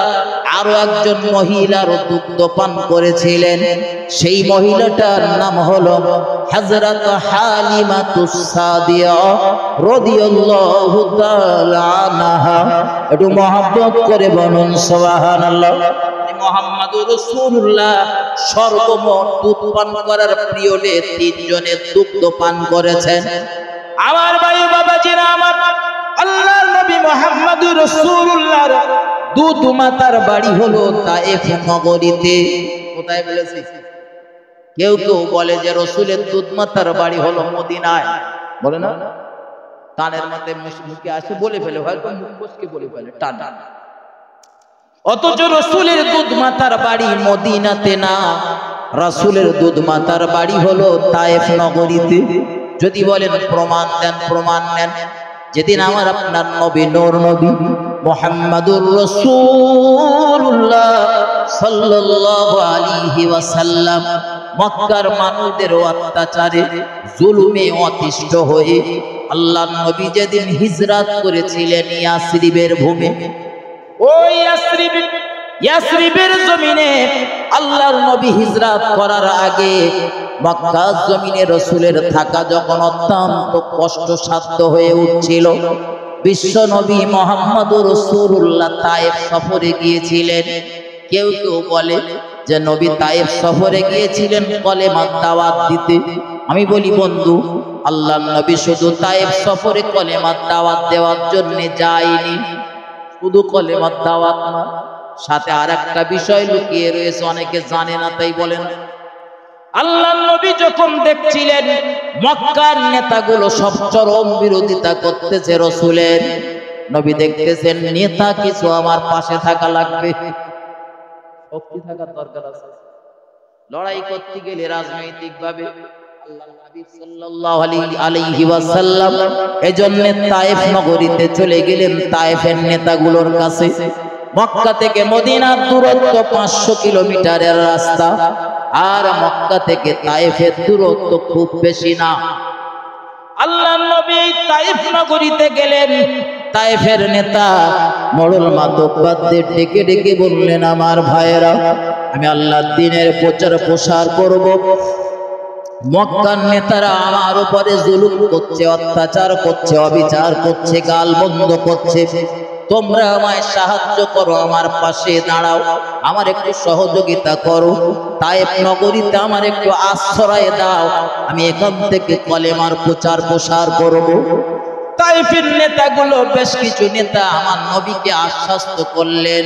আরো একজন মহিলার দুধ পান করেছিলেন। সেই মহিলাটার নাম হলো হযরত হালিমাতুস সাদিয়া রাদিয়াল্লাহু তাআলা আনহা। একটু মহব্বত করে বলুন সুবহানাল্লাহ। মুহাম্মদুর রাসূলুল্লাহ সর্বমোট দুধ পান করার পিরিয়ডে 3 জনের দুধ পান করেছেন। আমার ভাই বাবাজিরা আমার, আল্লাহর নবী মুহাম্মদুর রাসূলুল্লাহর দুধ মাতার বাড়ি হলো তায়েফ নগরীতে। কোথায় বলেছি? কেউ কেউ বলে যে রাসূলের দুধ মাতার বাড়ি হলো মদিনায়, বলে না? কানের মধ্যে মুখে আসে বলে ফেলে, হয়তো মুখ বসকে বলে ফেলে টানা। অথচ রাসূলের দুধ মাতার বাড়ি মদিনাতে না, রাসূলের দুধ মাতার বাড়ি হলো তায়েফ নগরীতে। যদি বলেন প্রমাণ দেন, প্রমাণ নেন। যেদিন আমার আপনার নবী, নূর নবী মুহাম্মদুর রাসূলুল্লাহ সাল্লাল্লাহু আলাইহি ওয়াসাল্লাম মক্কার মানুষদের অত্যাচারে জুলুমে অতিষ্ঠ হয়ে আল্লাহর নবী যেদিন হিজরত করেছিলেন ইয়াসরিবের ভূমি, ওই ইয়াসরিবের জমিনে আল্লাহর নবী হিজরত করার আগে মক্কার জমিনে রাসূলের থাকা যখন অত্যন্ত কষ্টসাধ্য হয়ে উঠছিল, বিশ্ব নবী মুহাম্মদুর রাসূলুল্লাহ তায়েফ সফরে গিয়েছিলেন। কেউ কেউ বলে যে নবী তায়েফ সফরে গিয়েছিলেন কলেমার দাওয়াত দিতে। আমি বলি বন্ধু, আল্লাহর নবী শুধু তায়েফ সফরে কলেমার দাওয়াত দেওয়ার জন্য যায়নি। শুধু কলেমার দাওয়াত না, সাথে আরেকটা বিষয় লুকিয়ে রয়েছে, অনেকে জানে না তাই বলেন। আল্লাহর নবী যখন দেখছিলেন মক্কার নেতাগুলো সব চরম বিরোধিতা করতেছে রাসূলের, নবী দেখতেছেন নেতা কিছু আমার পাশে থাকা লাগবে, শক্তি থাকার দরকার আছে। লড়াই করতে গেলে রাজনৈতিক ভাবে আল্লাহর নবী সাল্লাল্লাহু আলাইহি ওয়াসাল্লাম এজন্য তায়েফ নগরীতে চলে গেলেন তায়েফের নেতাগুলোর কাছে। মক্কা থেকে মদিনার দূরত্ব 500 কিলোমিটারের রাস্তা, আর মক্কা থেকে তায়েফের দূরত্ব খুব বেশি না। আল্লাহর নবী তায়েফ নগরীতে গেলেন। তায়েফের নেতা মোড়ল মাতব্বরদের ডেকে ডেকে বললেন, আমার ভাইয়েরা, আমি আল্লাহর দ্বীনের প্রচার প্রসার করব। মক্কার নেতারা আমার উপরে জুলুম করছে, অত্যাচার করছে, অবিচার করছে, গাল বন্ধ করছে। তোমরা আমায় সাহায্য করো, আমার পাশে দাঁড়াও, আমার একটু সহযোগিতা করো। তায়েফ নগরীতে আমার একটু আশ্রয় দাও, আমি এখান থেকে কলেমার প্রচার প্রসার করব। তায়েফের নেতাগুলো, বেশ কিছু নেতা আমার নবীকে আশ্বস্ত করলেন,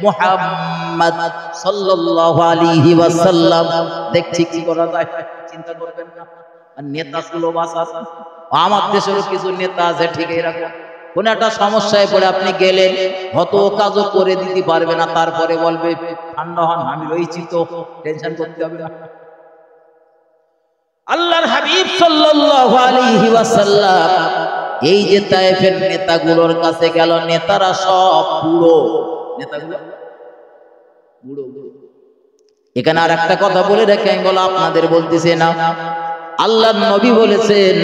মুহাম্মদ সাল্লাল্লাহু আলাইহি ওয়াসাল্লাম, দেখছি কি করা যায়, চিন্তা করবেন না। আর নেতা গুলো বাসা, আমার দেশেরও কিছু নেতা আছে ঠিক এরকম, কোন একটা সমস্যায় পড়ে আপনি গেলেন, হয়তো কাজও করে দিতে পারবে না, তারপরে বলবে ঠান্ডা হন, আমি রয়েছি তো, টেনশন করতে হবে না। আল্লাহর হাবিব সাল্লাল্লাহু আলাইহি ওয়াসাল্লাম এই যে তায়েফের নেতাগুলোর কাছে গেল, নেতারা সব বুড়ো, নেতাগুলো বুড়ো। এখানে আর একটা কথা বলে রেখে আমি বলো, আপনাদের বলতেছে না, আল্লাহর নবী বলেছেন,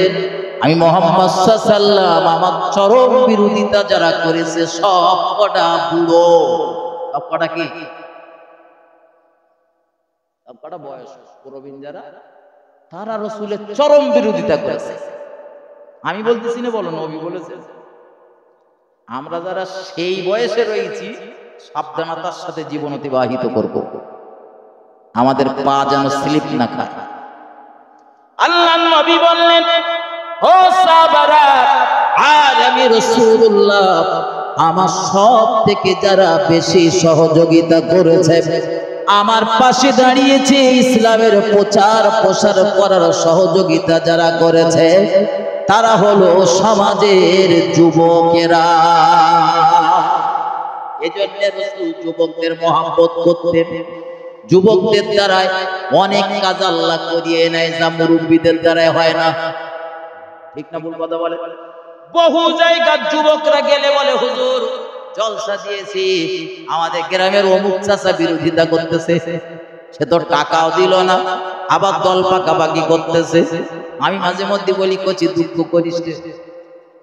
আমি মুহাম্মদ সাল্লাল্লাহু আলাইহি ওয়াসাল্লাম আমার চরম বিরোধিতা যারা করেছে সব কটা বুড়ো। সব কটা কি? সব কটা বয়স প্রবীণ যারা, তারা রাসূলের চরম বিরোধিতা করেছে। আমি বলতেছি না, বলো নবী বলেছেন। আমরা যারা সেই বয়সে রয়েছি সাবধানতার সাথে জীবন অতিবাহিত করব, আমাদের পা যেন স্লিপ না খায়। আল্লাহর নবী বললেন, ও সাহাবারা, আর আমি রাসূলুল্লাহ আমার সব থেকে যারা বেশি সহযোগিতা করেছে, আমার পাশে দাঁড়িয়েছে, ইসলামের প্রচার প্রসার করার সহযোগিতা যারা করেছে, তারা হলো সমাজের যুবকেরা। এজন্য রাসূল যুবকদের মহব্বত করতেন। যুবকদের দ্বারাই অনেক কাজ আল্লাহ করিয়ে নেয়, যা মুরব্বীদের দ্বারাই হয় না। ঠিক না ভুল কথা বলে? বহু জায়গার যুবকরা গেলে বলে, হুজুর জলসা দিয়েছি, আমাদের গ্রামের অমুক চাচা বিরোধিতা করতেছে, সে তো টাকাও দিল না, আবার দল পাকাপাকি করতেছে। আমি মাঝে মধ্যে বলি, কচি দুঃখ করিস।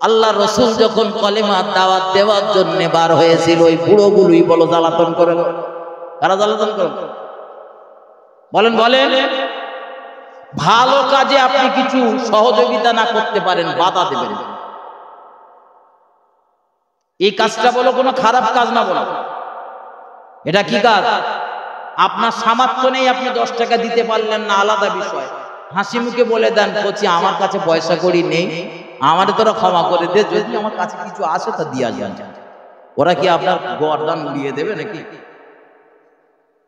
আল্লাহ রাসূল যখন কলেমার দাওয়াত দেওয়ার জন্য বার হয়েছিল, ওই বুড়োগুলোই বলো জ্বালাতন করে। কারা জ্বালাতন করে? বলেন বলেন। ভালো কাজে আপনি কিছু সহযোগিতা না করতে পারেন, বাধা দেবেন। এই কাজটা বলো কোনো খারাপ কাজ না, বলো এটা কি কাজ? আপনার সামর্থ্য নেই, আপনি 10 টাকা দিতে পারলেন না, আলাদা বিষয়। হাসি মুখে বলে দেন, বলছি আমার কাছে পয়সা কড়ি নেই, আমারে তোরা ক্ষমা করে দে, যদি আমার কাছে কিছু আসে তা দিয়ে আসবেন। ওরা কি আপনার গর্দান উড়িয়ে দেবে নাকি?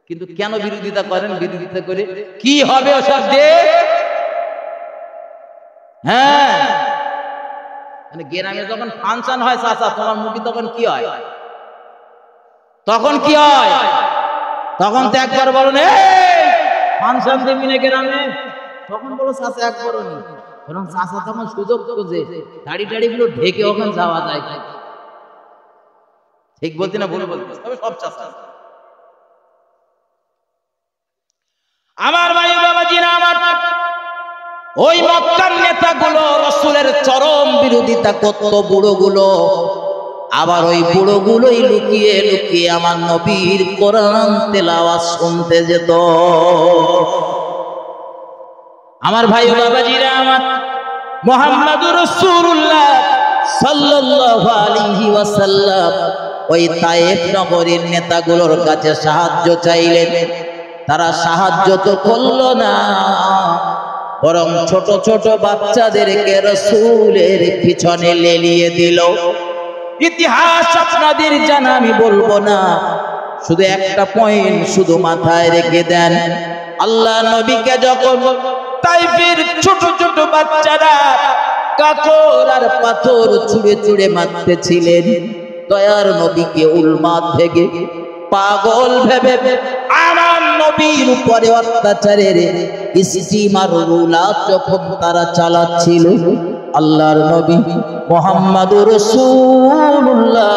কিন্তু কেন বিরোধিতা করেন? বিরোধিতা করে কি হবে ওসব দে। হ্যাঁ, মানে গ্রামে যখন ফাংশন হয় চাচা, তোমার মুখে তখন কি হয়? তখন কি হয়? তখন তো একবার বলো না, ফাংশন দেবি না গ্রামে, তখন বলো চাচা একবারও নি। কারণ চাচা তখন সুযোগ খোঁজে, দাড়ি টাড়ি গুলো ঢেকে ওখানে যাওয়া যায়। ঠিক বলতে না ভুল বলতে? তবে সব চাচা। আমার ভাই বাবাজি ওই মক্কার নেতাগুলো রাসূলের চরম বিরোধিতা করত, বুড়োগুলো। আবার ওই বুড়োগুলোই লুকিয়ে লুকিয়ে আমার নবীর কোরআন তেলাওয়াত শুনতে যেত। আমার ভাই ও বাবাজিরা আমার, মুহাম্মদুর রাসূলুল্লাহ সাল্লাল্লাহু আলাইহি ওয়াসাল্লাম ওই তায়েফ নগরীর নেতাগুলোর কাছে সাহায্য চাইলেন। তারা সাহায্য তো করলো না, বরং ছোট ছোট বাচ্চাদেরকে রাসূলের পিছনে লেলিয়ে দিল। ইতিহাস আপনাদের জানা, আমি বলবো না, শুধু একটা পয়েন্ট শুধু মাথায় রেখে দেন। আল্লাহ নবীকে যখন তাইফের ছোট ছোট বাচ্চারা কাকর আর পাথর ছুঁড়ে ছুঁড়ে মারতেছিলেন, দয়ার নবীকে উন্মাদ ভেবে পাগল ভেবে আমার নবীর উপরে অত্যাচারের ইস্তিমার রুলাত যখন তারা চালাচ্ছিল, আল্লাহর নবী মুহাম্মদুর রাসূলুল্লাহ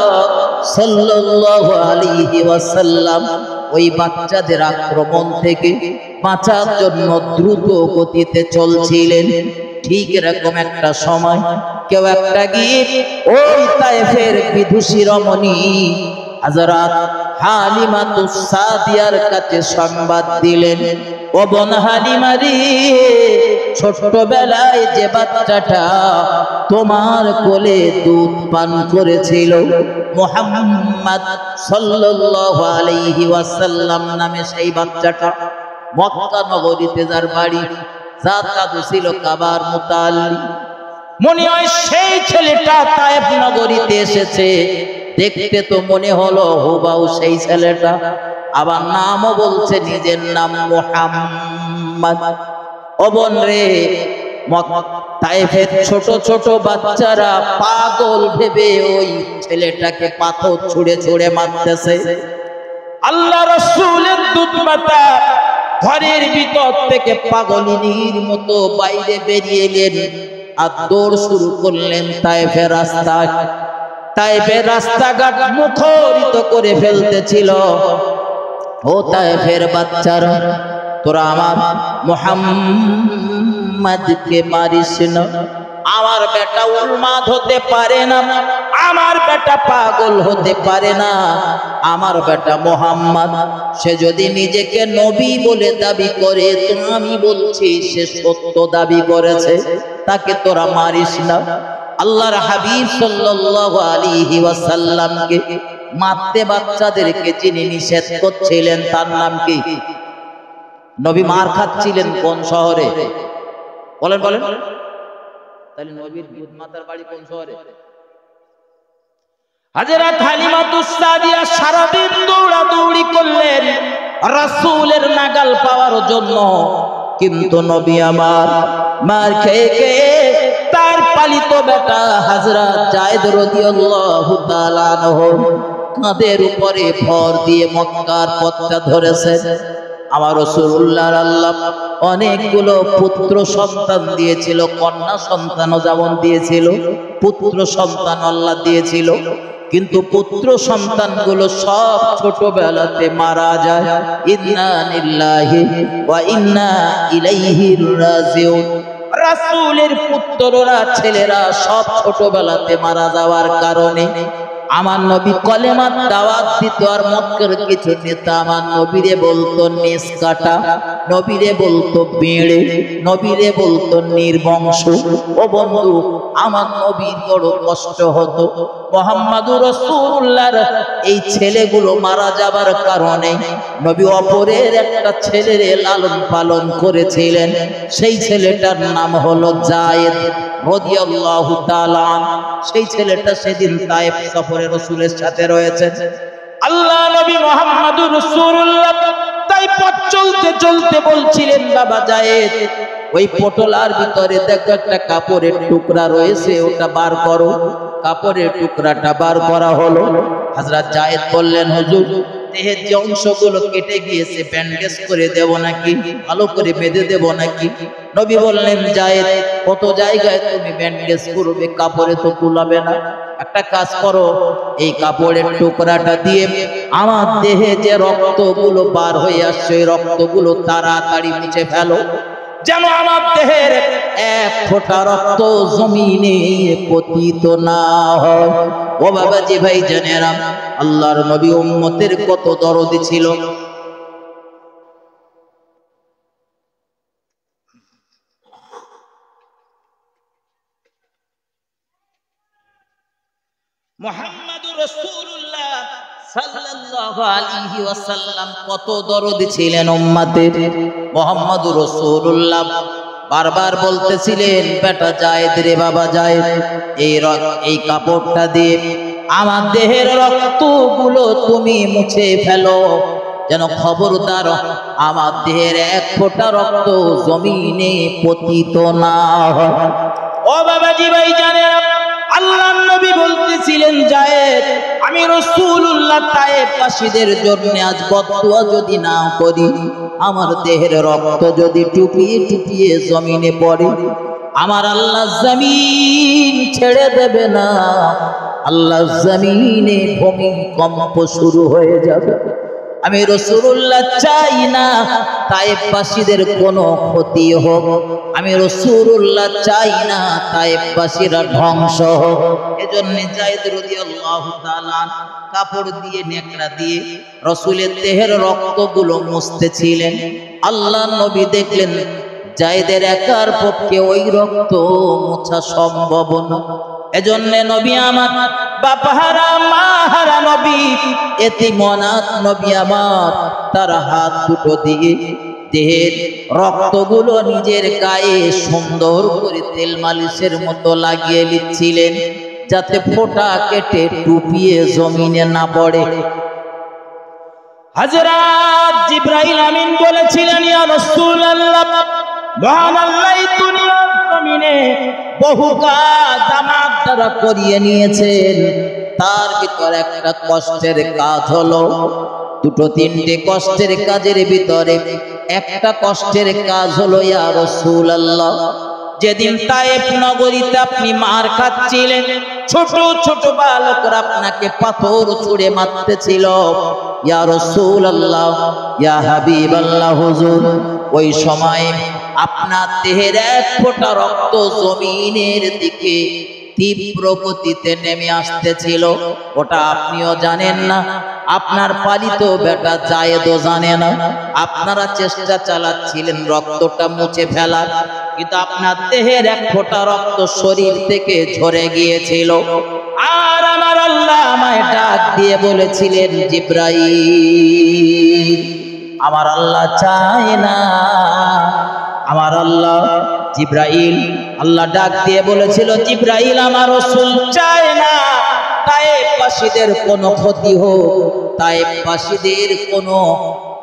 সাল্লাল্লাহু আলাইহি ওয়াসাল্লাম ওই বাচ্চাদের আক্রমণ থেকে বাঁচার জন্য দ্রুত গতিতে চলছিলেন। ঠিক এরকম একটা সময় কেউ একটা গিয়ে ওই তায়েফের বিদুষী রমণী হযরত হালিমাতুস সাদিয়ার কাছে সংবাদ দিলেন, ও বোন হালিমা রে, ছোটবেলায় যে বাচ্চাটা তোমার কোলে দুধ পান করেছিল, মুহাম্মদ সাল্লাল্লাহু আলাইহি ওয়াসাল্লাম নামে সেই বাচ্চাটা, মক্কা নগরীতে যার বাড়ি, যার দাদু ছিল কাবার মুতাল্লি, মনে হয় সেই ছেলেটা তায়েফ নগরীতে এসেছে। দেখতে তো মনে হলো হুবাহু সেই ছেলেটা, আবার নামও বলছে নিজের নাম মুহাম্মদ। ও বোন রে, তায়েফের ছোট ছোট বাচ্চারা পাগল ভেবে ওই ছেলেটাকে পাথর ছুঁড়ে ছুঁড়ে মারতেছে। আল্লাহ রাসূলের দুধ মাতা ঘরের ভিতর থেকে পাগলিনীর মতো বাইরে বেরিয়ে এলেন আর দৌড় শুরু করলেন তায়েফের রাস্তায়। তায়েফের রাস্তাঘাট মুখরিত করে ফেলতেছিল। ও তায়েফের বাচ্চারা, তোরা আমার মুহাম্মদকে মারিস না, আমার বেটা উন্মাদ হতে পারে না, আমার বেটা পাগল হতে পারে না, আমার বেটা মুহাম্মদ সে যদি নিজেকে নবী বলে দাবি করে, তো আমি বলছি সে সত্য দাবি করেছে, তাকে তোরা মারিস না। আল্লাহর হাবিব সাল্লাল্লাহু আলাইহি ওয়াসাল্লামকে মারতে বাচ্চাদেরকে যিনি নিষেধ করছিলেন তার নাম কি? নবী মার খাচ্ছিলেন কোন শহরে? বলেন বলেন। তাহলে নবীর দুধ মাতার বাড়ি কোন শহরে? হযরত হালিমাতুস সাদিয়া সারাদিন দৌড়াদৌড়ি করলেন রাসূলের নাগাল পাওয়ার জন্য, কিন্তু নবী আমার মার খেয়ে খেয়ে তার পালিত বেটা হযরত যায়েদ রাদিয়াল্লাহু তাআলা আনহু কাঁধের উপরে ভর দিয়ে মক্কার পথটা ধরেছেন। আমার রাসূলুল্লাহর আল্লাহ অনেকগুলো পুত্র সন্তান দিয়েছিল, কন্যা সন্তানও যেমন দিয়েছিল, পুত্র সন্তান আল্লাহ দিয়েছিল, কিন্তু পুত্র সন্তানগুলো সব ছোটবেলাতে মারা যায়। ইন্না লিল্লাহি ওয়া ইন্না ইলাইহি রাজিউন। রাসূলের পুত্ররা ছেলেরা সব ছোটবেলাতে মারা যাওয়ার কারণে আমার নবী কলেমার দাওয়াত দিত, আর মক্কার কিছু নেতা আমার নবীরে বলতো নিস কাটা, নবীরে বলতো বেড়ে, নবীরে বলতো নির্বংশ। ও বন্ধু, আমার নবীর বড় কষ্ট হতো। মুহাম্মদুর রাসূলুল্লাহর এই ছেলেগুলো মারা যাবার কারণে নবী অপরের একটা ছেলের লালন পালন করেছিলেন। সেই ছেলেটার নাম হলো যায়েদ রাদিয়াল্লাহু তাআলা। সেই ছেলেটা সেদিন তায়েফ সফরে রাসূলের সাথে রয়েছে। আল্লাহ নবী মুহাম্মদুর রাসূলুল্লাহ তাই পথ চলতে চলতে বলছিলেন, বাবা যায়েদ, ওই পটলার ভিতরে দেখো একটা কাপড়ের টুকরা রয়েছে, ওটা বার করো। কাপড়ের টুকরাটা বার করা হলো। হযরত যায়েদ বললেন, হুজুর, দেহের যে অংশগুলো কেটে গিয়েছে ব্যান্ডেজ করে দেব নাকি, ভালো করে বেঁধে দেব নাকি? নবী বললেন, যায়েদ, কত জায়গায় তুমি ব্যান্ডেজ করবে, কাপড়ে তো কুলাবে না। একটা কাজ করো, এই কাপড়ের টুকরাটা দিয়ে আমার দেহে যে রক্তগুলো বার হয়ে আসছে, ওই রক্তগুলো তাড়াতাড়ি মুছে ফেলো। যেন আমার দেহের এক ফোঁটা রক্ত জমিনে পতিত না হয়। ও বাবাজি ভাই জানেরা, আল্লাহর নবী উম্মতের কত দরদি ছিল। মুহাম্মাদুর রাসূলুল্লাহ সাল্লাল্লাহু আলাইহি ওয়াসাল্লাম কত দরদি ছিলেন উম্মতের। মুহাম্মাদুর রাসূলুল্লাহ বারবার বলতেছিলেন, বেটা যায়েদ রে, বাবা যায়েদ, এই কাপড়টা দিয়ে আমার দেহের রক্তগুলো তুমি মুছে ফেলো, যেন খবরদার আমার দেহের এক ফোঁটা রক্ত জমিনে পতিত না হয়। ও বাবাজি ভাই জানেন, আল্লাহর নবী বলতেছিলেন, যায়েদ, আমি রাসূলুল্লাহ তায়েফবাসীদের জন্য আজ বদদুয়া যদি না করি, আমার দেহের রক্ত যদি টুপিয়ে টুপিয়ে জমিনে পড়ে, আমার আল্লাহ জমিন ছেড়ে দেবে না, আল্লাহ জমিনে ভূমিকম্প শুরু হয়ে যাবে। আমি রাসূলুল্লাহ চাই না তায়েফবাসীদের কোনো ক্ষতি হোক, আমি রাসূলুল্লাহ চাই না তায়েফবাসীরা ধ্বংস হোক। এজন্য যায়েদ রাদিয়াল্লাহু তাআলা কাপড় দিয়ে নেকড়া দিয়ে রাসূলের দেহের রক্তগুলো মুছতেছিলেন। আল্লাহর নবী দেখলেন যায়েদের একার পক্ষে ওই রক্ত মোছা সম্ভব না। এজন্য নবী আমার, বাপাহারা মাহারা নবী, এতিম অনাথ নবী আমার, তার হাত দুটো দিয়ে দেহের রক্তগুলো নিজের গায়ে সুন্দর করে তেল মালিশের মতো লাগিয়ে নিচ্ছিলেন, যাতে ফোঁটা কেটে টুপিয়ে জমিনে না পড়ে। হযরত জিবরাইল আমিন বলেছিলেন, ইয়া রাসূলুল্লাহ, মহান আল্লাহ দুনিয়ার জমিনে বহু কাজ আমার দ্বারা করিয়ে নিয়েছেন, তার ভিতর একটা কষ্টের কাজ হলো, দুটো তিনটে কষ্টের কাজের ভিতরে একটা কষ্টের কাজ হলো, ইয়া রাসূলুল্লাহ, যেদিন তায়েফ নগরীতে আপনি মার খাচ্ছিলেন, ছোট ছোট বালকরা আপনাকে পাথর ছুঁড়ে মারতেছিল, ইয়া রাসূলুল্লাহ, ইয়া হাবিবাল্লাহ হুজুর, ওই সময় আপনার দেহের এক ফোঁটা রক্ত জমিনের দিকে তীব্র গতিতে নেমে আসতেছিল, ওটা আপনিও জানেন না, আপনার পালিত বেটা যায়েদও জানে না। আপনারা চেষ্টা চালাচ্ছিলেন রক্তটা মুছে ফেলার, কিন্তু আপনার দেহের এক ফোঁটা রক্ত শরীর থেকে ঝরে গিয়েছিল। আর আমার আল্লাহ আমায় ডাক দিয়ে বলেছিলেন, জিবরাইল, আমার আল্লাহ চায় না, আমার আল্লাহ, জিবরাইল, আল্লাহ ডাক দিয়ে বলেছিল, জিবরাইল, আমার রাসূল চায় না তায়েফবাসীদের কোনো ক্ষতি হোক,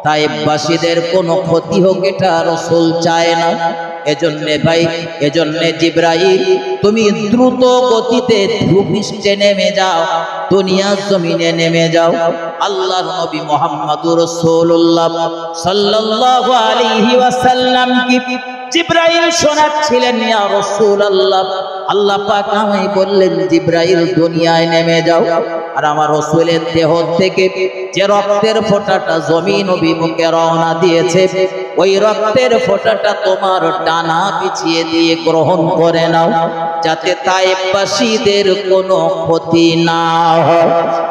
তায়েফবাসীদের কোনো ক্ষতি হোক, এটা রাসূল চায় না। এজন্যে ভাই, এজন্যে জিবরাইল, তুমি দ্রুত গতিতে ভূপৃষ্ঠে নেমে যাও, দুনিয়ার জমিনে নেমে যাও। আল্লাহর নবী মুহাম্মদুর রাসূলুল্লাহ সাল্লাল্লাহু আলাইহি ওয়াসাল্লাম কি জিবরাইল শোনাচ্ছিলেন, ইয়া রাসূলুল্লাহ, আল্লাহ পাক আমায় বললেন, জিবরাইল দুনিয়ায় নেমে যাও, আর আমার রাসূলের দেহ থেকে যে রক্তের ফোঁটাটা জমিন অভিমুখে রওনা দিয়েছে, ওই রক্তের ফোঁটাটা তোমার ডানা পিছিয়ে দিয়ে গ্রহণ করে নাও, যাতে তায়েফবাসীদের কোনো ক্ষতি না হয়।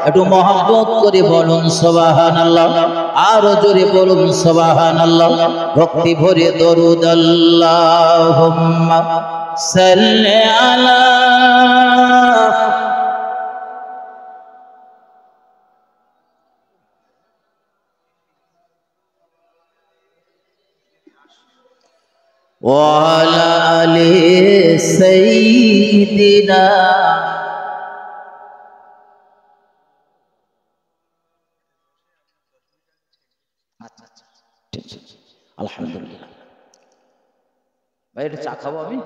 একটু মহব্বত করে বলুন সুবহানাল্লাহ, আরো জোরে বলুন সুবহানাল্লাহ, ভক্তি ভরে দরুদ আল্লাহুম্মা সাল্লি আলা। ওয়ালা আলি সাইয়্যিদিনা। আচ্ছা আচ্ছা, ঠিক আছে, আলহামদুলিল্লাহ। ভাই এটা চা খাবো আমি।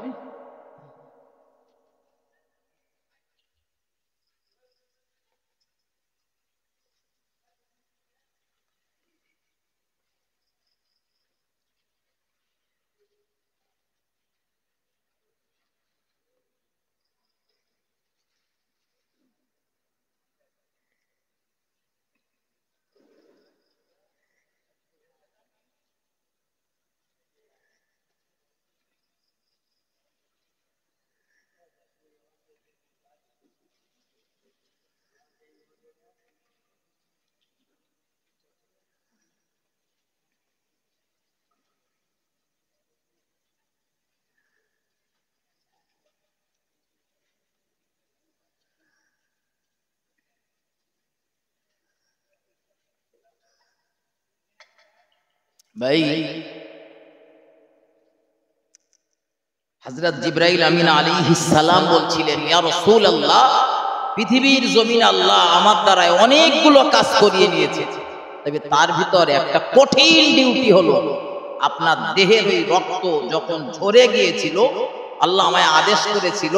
ভাই হযরত জিবরাইল আমিন আলাইহিস সালাম বলছিলেন, ইয়া রাসূলুল্লাহ, পৃথিবীর জমিন আল্লাহ আমার দ্বারা অনেকগুলো কাজ করিয়ে নিয়েছে, তবে তার ভিতরে একটা কঠিন ডিউটি হলো আপনার দেহের ওই রক্ত যখন ঝরে গিয়েছিল, আল্লাহ আমায় আদেশ করেছিল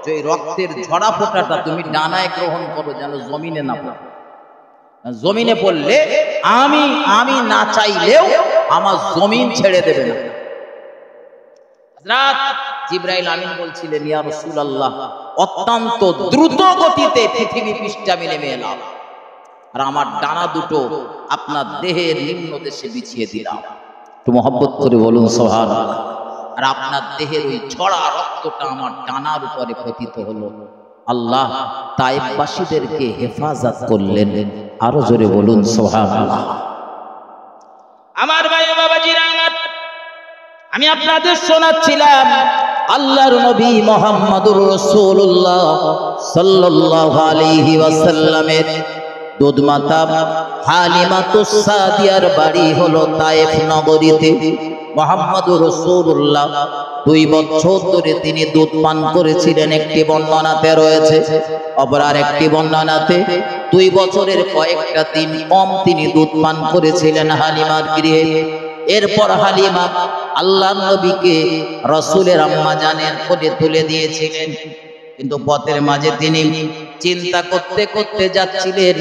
যে ওই রক্তের ঝরা ফোঁটাটা তুমি ডানায় গ্রহণ করো, যেন জমিনে না পড়ে। জমিনে পড়লে আমি না চাইলেও আমার জমিন ছেড়ে দেবে না। হযরত জিবরাইল আমিন বলছিলেন, ইয়া রাসূলুল্লাহ, অত্যন্ত দ্রুত গতিতে পৃথিবী পৃষ্ঠে আমি নেমে এলাম, আর আমার ডানা দুটো আপনার দেহের নিম্ন দেশে বিছিয়ে দিলাম। একটু মহব্বত করে বলুন সুবহানাল্লাহ। আর আপনার দেহের ওই ঝরা রক্তটা আমার ডানার উপরে পতিত হলো। আল্লাহ তায়েফবাসীদেরকে হেফাজত করলেন। আরো জোরে বলুন সুবহানাল্লাহ। আমার ভাই বাবাজিরা, আমি আপনাদের শোনাচ্ছিলাম আল্লাহর নবী মুহাম্মদুর রাসূলুল্লাহ সাল্লাল্লাহু আলাইহি ওয়াসাল্লামের দুধমাতা হালিমাতুস সাদিয়ার বাড়ি হলো তায়েফ নগরীতে। মুহাম্মদুর রাসূলুল্লাহ 2 বছর ধরে তিনি দুধ পান করেছিলেন, একটি বর্ণনাতে রয়েছে। অপর আরেকটি বর্ণনাতে 2 বছরের কয়েকটা দিন কম তিনি দুধ পান করেছিলেন হালিমার গৃহে। এরপর হালিমা আল্লাহর নবীকে রাসূলের আম্মা জানের কোলে তুলে দিয়েছিলেন, কিন্তু পথের মাঝে তিনি চিন্তা করতে করতে যাচ্ছিলেন,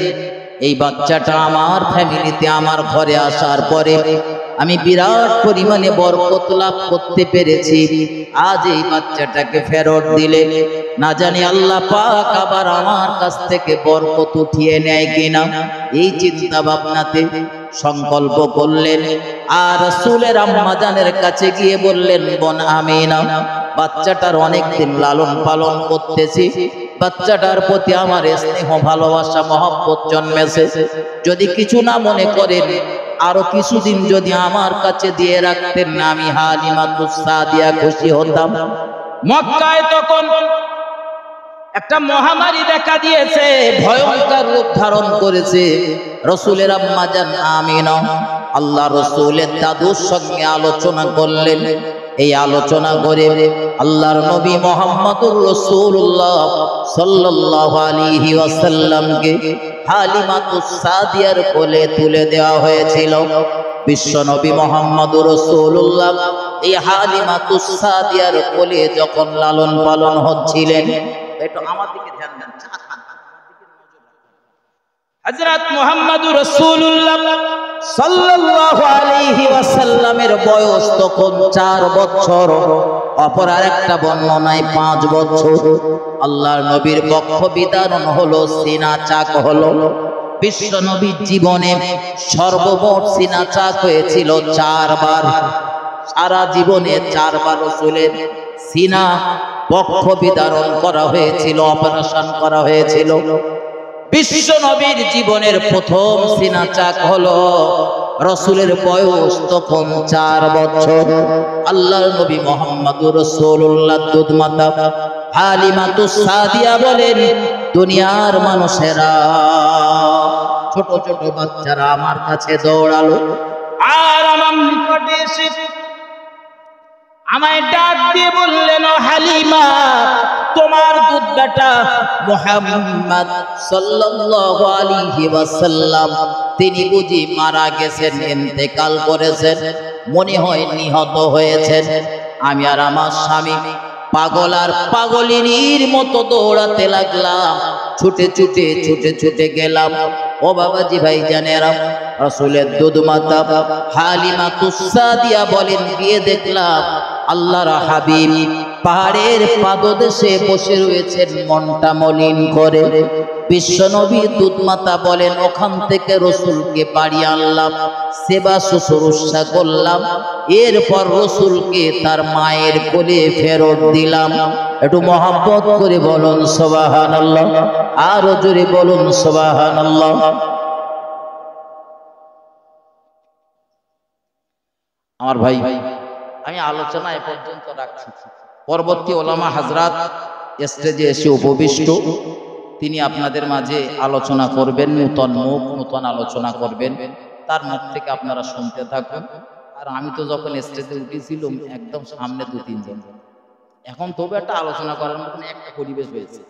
এই বাচ্চাটা আমার ফ্যামিলিতে আমার ঘরে আসার পরে আমি বিরাট পরিমাণে বরকত লাভ করতে পেরেছি, আজ এই বাচ্চাটাকে ফেরত দিলে না জানি আল্লাহ পাক আবার আমার কাছ থেকে বরকত উঠিয়ে নেয় কিনা। এই চিন্তা ভাবনাতে সংকল্প করলেন, আর রাসূলের আম্মা জানের কাছে গিয়ে বললেন, বোন আমিনা, বাচ্চাটার অনেকদিন লালন পালন করতেছি, বাচ্চাটার প্রতি আমার স্নেহ ভালোবাসা মহব্বত জন্মেছে, যদি কিছু না মনে করেন আরো কিছুদিন যদি আমার কাছে দিয়ে রাখতেন না, আমি হালিমাতুস সাদিয়া খুশি হতাম। মক্কায় তখন একটা মহামারী দেখা দিয়েছে, ভয়ঙ্কর রূপ ধারণ করেছে। রাসূলের আম্মা জান আমিনা আল্লাহ রাসূলের দাদুর সঙ্গে আলোচনা করলেন। এই আলোচনা করে আল্লাহর নবী মুহাম্মদুর রাসূলুল্লাহ সাল্লাল্লাহু আলাইহি ওয়াসাল্লামকে হালিমাতুস সাদিয়ার কোলে তুলে দেওয়া হয়েছিল। বিশ্ব নবী মুহাম্মদুর রাসূলুল্লাহ এই হালিমাতুস সাদিয়ার কোলে যখন লালন পালন হচ্ছিলেন, একটু আমার দিকে ধ্যান দেন, হযরত মুহাম্মদুর রাসূলুল্লাহ সাল্লাল্লাহু আলাইহি ওয়াসাল্লামের বয়স তখন 4 বছর, অপর আরেকটা বর্ণনায় 5 বছর। আল্লাহর নবীর বক্ষ বিদারণ হলো, সিনা চাক হলো। বিশ্ব নবীর জীবনে সর্বমোট সিনা চাক হয়েছিল 4 বার। সারা জীবনে 4 বার রাসূলের সিনা বক্ষ বিদারণ করা হয়েছিল, অপারেশন করা হয়েছিল। বিশ্ব নবীর জীবনের প্রথম সিনা চাক হলো, রাসূলের বয়স তখন 4 বছর। আল্লাহর নবী মুহাম্মদুর রাসূলুল্লাহ দুধমাতা হালিমাতুস সাদিয়া বলেন, দুনিয়ার মানুষেরা, ছোট ছোট বাচ্চারা আমার কাছে দৌড়ালো, আর আমার নিকটে এসে আমায় ডাক দিয়ে বললেন, ও হালিমা, তোমার দুধ বেটা মুহাম্মদ সাল্লাল্লাহু আলাইহি ওয়াসাল্লাম তিনি বুঝি মারা গেছেন, ইন্তেকাল করেছেন, মনে হয় নিহত হয়েছেন। আমি আর আমার স্বামী পাগল আর পাগলিনীর মতো দৌড়াতে লাগলাম, ছুটে ছুটে ছুটে ছুটে গেলাম। ও বাবাজি ভাই জানেরা, রাসূলের দুধমাতা হালিমাতুস সাদিয়া বলেন, গিয়ে দেখলাম আল্লাহর হাবিব পাহাড়ের পাদদেশে বসে রয়েছেন মনটা মলিন করে। বিশ্বনবী দুধমাতা বলেন, ওখান থেকে রাসূলকে বাড়ি আনলাম, সেবা শুশ্রূষা করলাম, এরপর রাসূলকে তার মায়ের কোলে ফেরত দিলাম। একটু মহব্বত করে বলুন সুবহানাল্লাহ, আরো জোরে বলুন সুবহানাল্লাহ। আমার ভাই, আমি আলোচনা এ পর্যন্ত রাখছি। পরবর্তী ওলামা হযরত স্টেজে এসে উপবিষ্ট, তিনি আপনাদের মাঝে আলোচনা করবেন, নূতন মুখ নূতন আলোচনা করবেন, তার মুখ থেকে আপনারা শুনতে থাকুন। আর আমি তো যখন স্টেজে উঠেছিলাম একদম সামনে 2-3 জন। এখন তবে একটা আলোচনা করার মতন একটা পরিবেশ হয়েছে।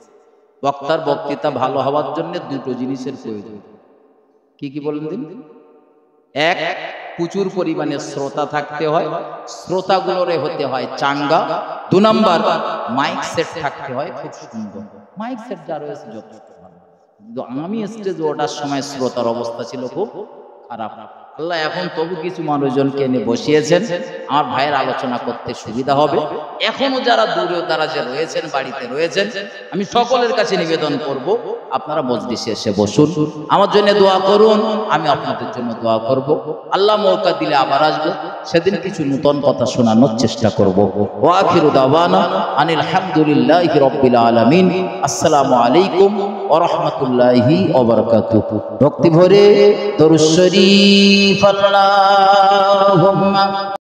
বক্তার বক্তৃতা ভালো হওয়ার জন্য দুটো জিনিসের প্রয়োজন। কি কি বলেন দিন? এক, প্রচুর পরিমাণে শ্রোতা থাকতে হয়, শ্রোতাগুলোরে হতে হয় চাঙ্গা। 2 নাম্বার, মাইক সেট থাকতে হয় খুব সুন্দর। মাইক সেট যা রয়েছে যথেষ্ট ভালো। কিন্তু আমি স্টেজে ওঠার সময় শ্রোতার অবস্থা ছিল খুব খারাপ। আল্লাহ এখন তবু কিছু মানুষজনকে এনে বসিয়েছেন, আমার ভাইয়ের আলোচনা করতে সুবিধা হবে। এখনো যারা দূরে দারাজে রয়েছেন, বাড়িতে রয়েছেন, আমি সকলের কাছে নিবেদন করব, আপনারা মজলিসে এসে বসুন, আমার জন্য দোয়া করুন, আমি আপনাদের জন্য দোয়া করব। আল্লাহ মৌকা দিলে আবার আসবো, সেদিন কিছু নতুন কথা শোনানোর চেষ্টা করব। ওয়া আখিরু দাওয়ানা আনিল হামদুলিল্লাহি রাব্বিল আলামিন। আসসালামু আলাইকুম ওয়া রাহমাতুল্লাহি ওয়া বারাকাতুহু। ভক্তি ভরে দরুদ শরীফ আল্লাহুম্মা